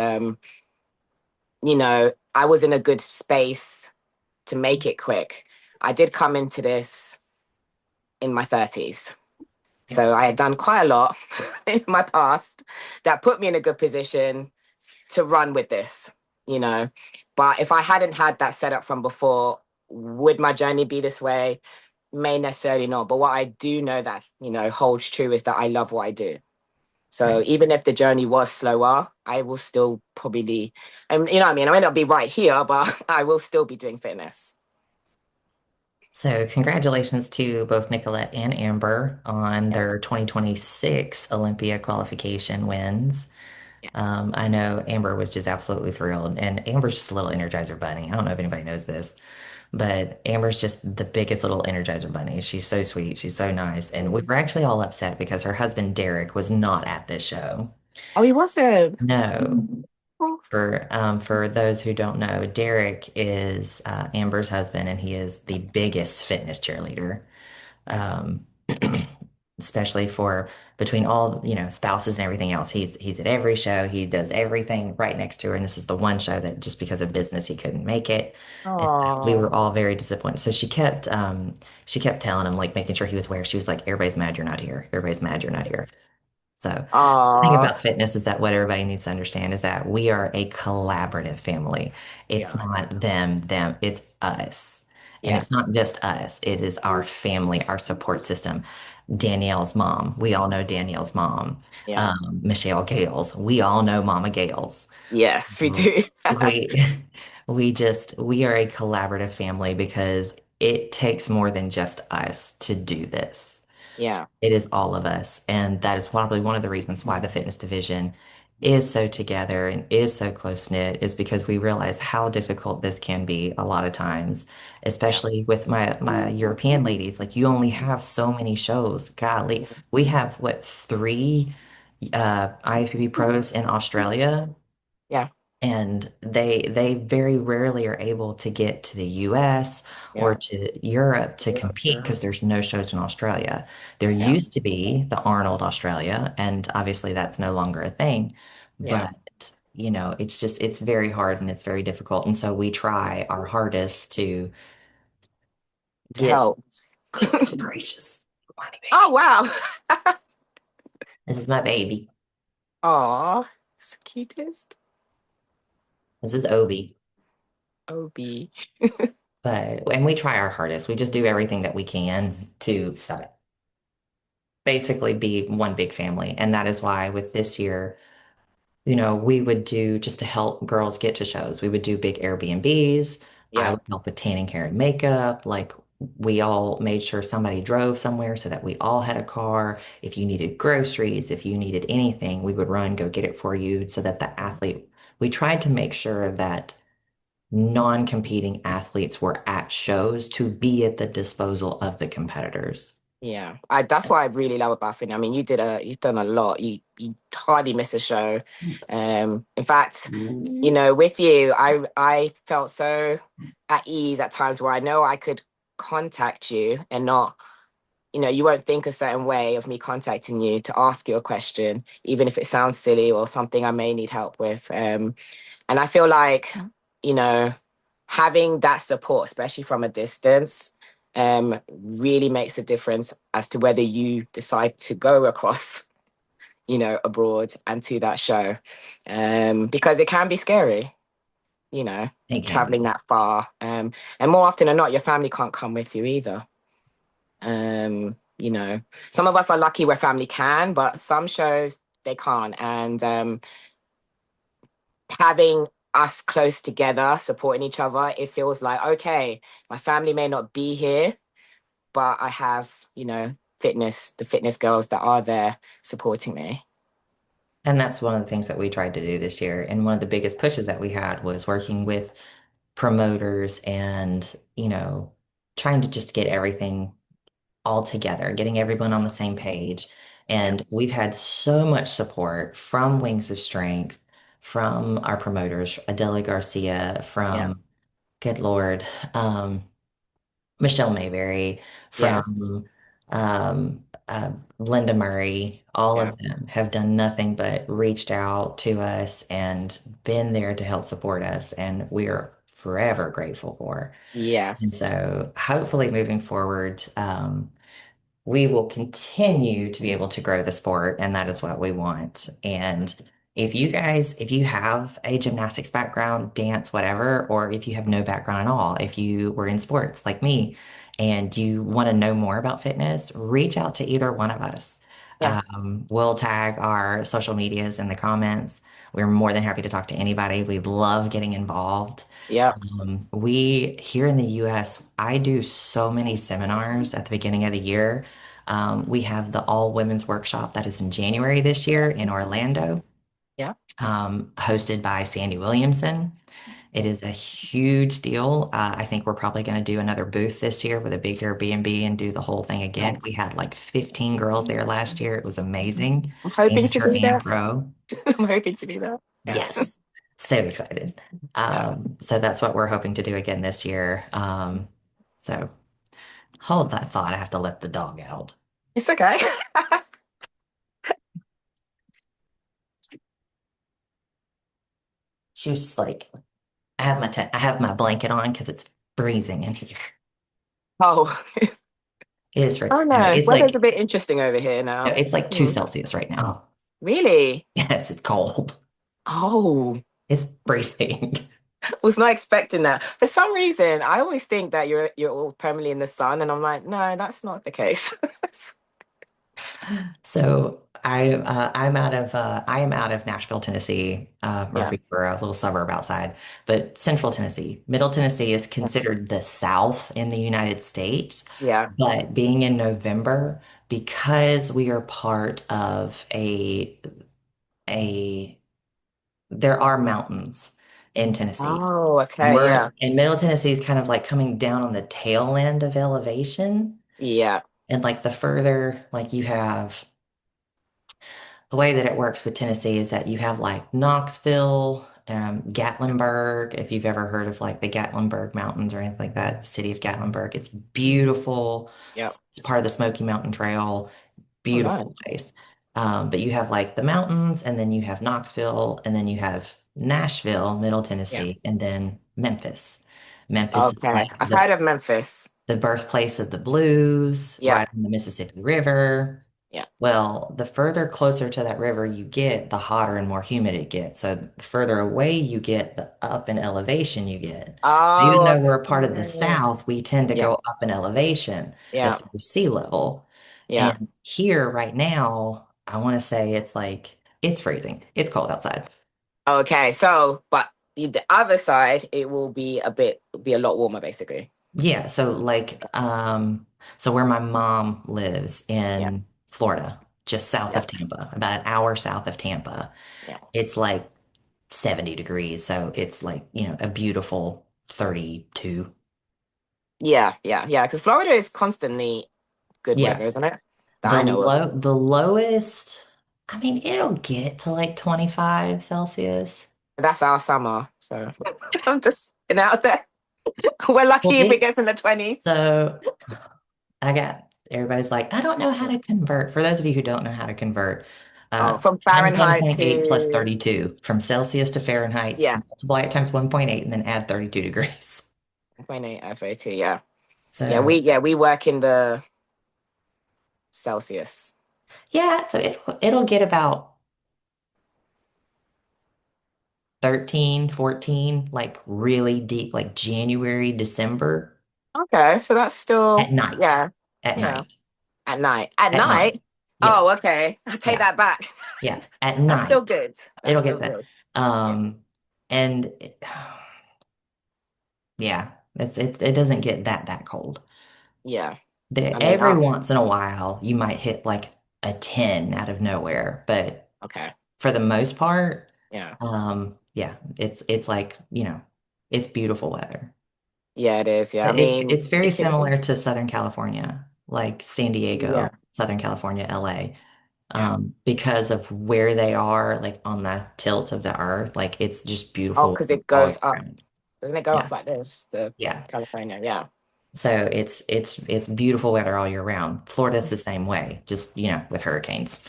I was in a good space to make it quick. I did come into this in my 30s. Yeah. So I had done quite a lot in my past that put me in a good position to run with this, you know. But if I hadn't had that set up from before, would my journey be this way? May necessarily not. But what I do know that, holds true is that I love what I do. So Right. even if the journey was slower, I will still probably, and you know what I mean? I may not be right here, but I will still be doing fitness. So congratulations to both Nicolette and Amber on Yeah. their 2026 Olympia qualification wins. Yeah. I know Amber was just absolutely thrilled, and Amber's just a little Energizer bunny. I don't know if anybody knows this, but Amber's just the biggest little Energizer bunny. She's so sweet. She's so nice. And we were actually all upset because her husband Derek was not at this show. Oh, he wasn't. No. Oh, For those who don't know, Derek is Amber's husband, and he is the biggest fitness cheerleader. Um, especially for between all, spouses and everything else. He's at every show. He does everything right next to her, and this is the one show that just because of business he couldn't make it. And we oh, were all very disappointed. So she kept telling him, like making sure he was aware. She was like, "Everybody's mad you're not here. Everybody's mad you're not here." So the thing oh, about fitness is that what everybody needs to understand is that we are a collaborative family. It's yeah, not them, it's us. And it's yes, not just us, it is our family, our support system. Danielle's mom, we all know Danielle's mom. yeah, Michelle Gales, we all know Mama Gales. yes, we Um, do. We we are a collaborative family because it takes more than just us to do this. Yeah, It is all of us. And that is probably one of the reasons why the fitness division is so together and is so close knit, is because we realize how difficult this can be a lot of times, yeah, especially with my European ladies. Like you only have so many shows. Golly, we have what, three IFBB pros in Australia, yeah, and they very rarely are able to get to the US or yeah, to Europe to compete because there's no shows in Australia. There yeah, used to be the Arnold Australia, and obviously that's no longer a thing. yeah, But it's very hard and it's very difficult. And so we try our hardest to To get help. goodness gracious. Money Oh, baby. wow. This is my baby. Aw, it's the cutest. This is Obi. Obi. And we try our hardest. We just do everything that we can to stop it. Basically be one big family. And that is why with this year, we would do just to help girls get to shows. We would do big Airbnbs. I Yeah. would help with tanning, hair, and makeup. Like we all made sure somebody drove somewhere so that we all had a car. If you needed groceries, if you needed anything, we would run, go get it for you so that we tried to make sure that non-competing athletes were at shows to be at the disposal of the competitors. Yeah. That's what I really love about fitness. I mean, you've done a lot. You hardly miss a show. In fact, with you, I felt so at ease at times where I know I could contact you and not, you won't think a certain way of me contacting you to ask you a question, even if it sounds silly or something I may need help with. And I feel like, you know, having that support, especially from a distance, really makes a difference as to whether you decide to go across, abroad and to that show. Because it can be scary, It can traveling be. that far. And more often than not, your family can't come with you either. Some of us are lucky where family can, but some shows they can't. And having us close together, supporting each other, it feels like, okay, my family may not be here, but I have, the fitness girls that are there supporting me. And that's one of the things that we tried to do this year. And one of the biggest pushes that we had was working with promoters and, trying to just get everything all together, getting everyone on the same page. Yeah. And we've had so much support from Wings of Strength, from our promoters, Adela Garcia, Yeah. from, good Lord, Michelle Mayberry, Yes. from Linda Murray. All Yeah. of them have done nothing but reached out to us and been there to help support us. And we are forever grateful for. And Yes. so hopefully moving forward, we will continue to be able to grow the sport, and that is what we want. And if you have a gymnastics background, dance, whatever, or if you have no background at all, if you were in sports like me and you want to know more about fitness, reach out to either one of us. Yeah. We'll tag our social medias in the comments. We're more than happy to talk to anybody. We love getting involved. Yeah. We here in the US, I do so many seminars at the beginning of the year. We have the all women's workshop that is in January this year in Orlando, Yeah. hosted by Sandy Williamson. It is a huge deal. I think we're probably going to do another booth this year with a big Airbnb and do the whole thing again. We Nice. had like 15 girls there last year. It was amazing, I'm hoping to amateur do and that. pro. I'm hoping to do that. Yeah. Yes, so excited. Yeah. So that's what we're hoping to do again this year. So hold that thought. I have to let the dog out. It's okay. She was just like, I have my blanket on because it's freezing in here. Oh. It is, Oh no, no. Weather's a bit interesting over here now. it's like 2 Celsius right now. Really? Yes, it's cold. Oh. It's freezing. Was not expecting that. For some reason, I always think that you're all permanently in the sun, and I'm like, no, that's not the case. So I am out of Nashville, Tennessee, Yeah. Murfreesboro, a little suburb outside, but Central Tennessee. Middle Tennessee is Yeah. considered the South in the United States. Yeah. But being in November, because we are part of a there are mountains in Tennessee. Oh, And okay. Yeah. Middle Tennessee is kind of like coming down on the tail end of elevation. Yeah. And like the further, like you have the way that it works with Tennessee is that you have like Knoxville, Gatlinburg, if you've ever heard of like the Gatlinburg Mountains or anything like that, the city of Gatlinburg. It's beautiful. Yeah. It's part of the Smoky Mountain Trail. Oh, Beautiful nice. place. But you have like the mountains, and then you have Knoxville, and then you have Nashville, Middle Yeah. Tennessee, and then Memphis. Memphis is Okay. like I've heard of Memphis. the birthplace of the blues, Yeah. right on the Mississippi River. Yeah. Well, the further closer to that river you get, the hotter and more humid it gets. So the further away you get, the up in elevation you get. Even Oh, though we're a part of the okay. South, we tend to Yeah. go up in elevation as Yeah. far as sea level. Yeah. And here right now, I want to say it's like it's freezing. It's cold outside. Okay. So, but the other side, it will be a lot warmer, basically. Yeah, so like so where my mom lives Yeah. in Florida, just south of Yes. Tampa, about an hour south of Tampa, Yeah. it's like 70 degrees. So it's like, a beautiful 32. Yeah. Yeah. Yeah. Because Florida is constantly good Yeah. weather, isn't it? That I know of. The lowest, I mean, it'll get to like 25 Celsius. That's our summer. So I'm just getting out there. We're Well, lucky if it it's gets in the 20s. so I got everybody's like, I don't know how to convert. For those of you who don't know how to convert, Oh, from times Fahrenheit 1.8 plus to, 32 from Celsius to Fahrenheit, yeah, multiply it times 1.8 and then add 32 degrees. 0.8 F-A-2, yeah. So We work in the Celsius. yeah, so it'll get about 13, 14, like really deep, like January, December Okay, so that's at still, night. yeah, At yeah. night. At night. At At night. night? Yeah. Oh, okay. I take Yeah. that back. Yeah. At That's still night. good. That's It'll get still that. good. Yeah. And yeah, it doesn't get that cold. Yeah. I mean, Every once in a while, you might hit like a 10 out of nowhere, but okay. for the most part, Yeah. yeah, it's like, it's beautiful weather. Yeah, it is. Yeah. I But it's mean, it's very it can be. similar to Southern California, like San Yeah. Diego, Southern California, LA, Yeah. because of where they are, like on the tilt of the earth, like it's just Oh, beautiful because it all year goes up. round. Doesn't it go Yeah, up like this? The yeah. California. Yeah. So it's beautiful weather all year round. Florida's the same way, just with hurricanes.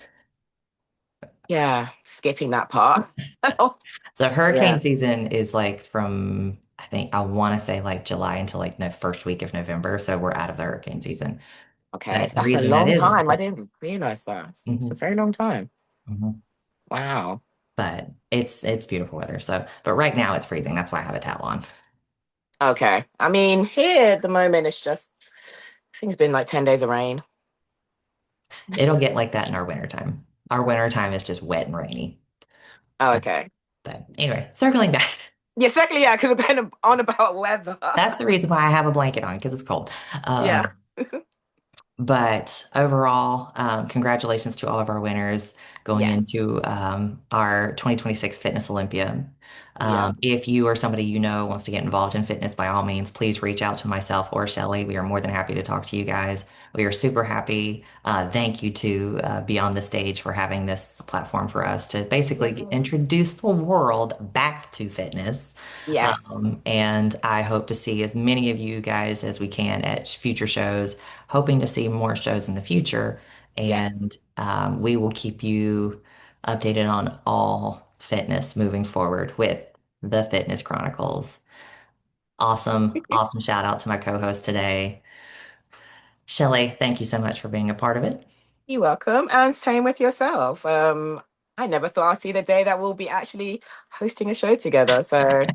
Yeah. Skipping that part. So hurricane Yeah. season is like from I want to say like July until like the first week of November. So we're out of the hurricane season. Okay. But the That's a reason that long is time. I because didn't realize that. It's a Mhm, very long time. mhm. Wow. But it's beautiful weather. So, but right now it's freezing. That's why I have a towel on. Okay. I mean, here at the moment, it's just, I think it's been like 10 days of rain. It'll get like that in our wintertime. Our wintertime is just wet and rainy. Oh, Uh, okay. But anyway, circling back. Yeah, exactly. Yeah, because we're going on about weather. That's the reason why I have a blanket on because it's cold. Yeah. But overall, congratulations to all of our winners going Yes. into our 2026 Fitness Olympia. Yeah. If you or somebody you know wants to get involved in fitness, by all means, please reach out to myself or Shelley. We are more than happy to talk to you guys. We are super happy. Thank you to Be on the Stage for having this platform for us to basically Yeah. introduce the world back to fitness. Yes. And I hope to see as many of you guys as we can at future shows, hoping to see more shows in the future. Yes. And we will keep you updated on all fitness moving forward with the Fitness Chronicles. Awesome, awesome shout out to my co-host today. Shelley, thank you so much for being a part of it. You're welcome. And same with yourself. I never thought I'd see the day that we'll be actually hosting a show together. So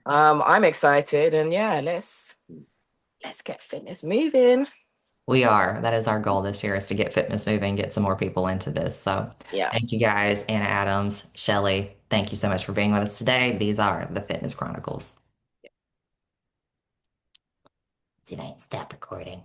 I'm excited and yeah, let's get fitness moving. We are. That is our goal this year is to get fitness moving, get some more people into this. So Yeah. thank you guys, Anna Adams, Shelley. Thank you so much for being with us today. These are the Fitness Chronicles. See, I ain't stop recording.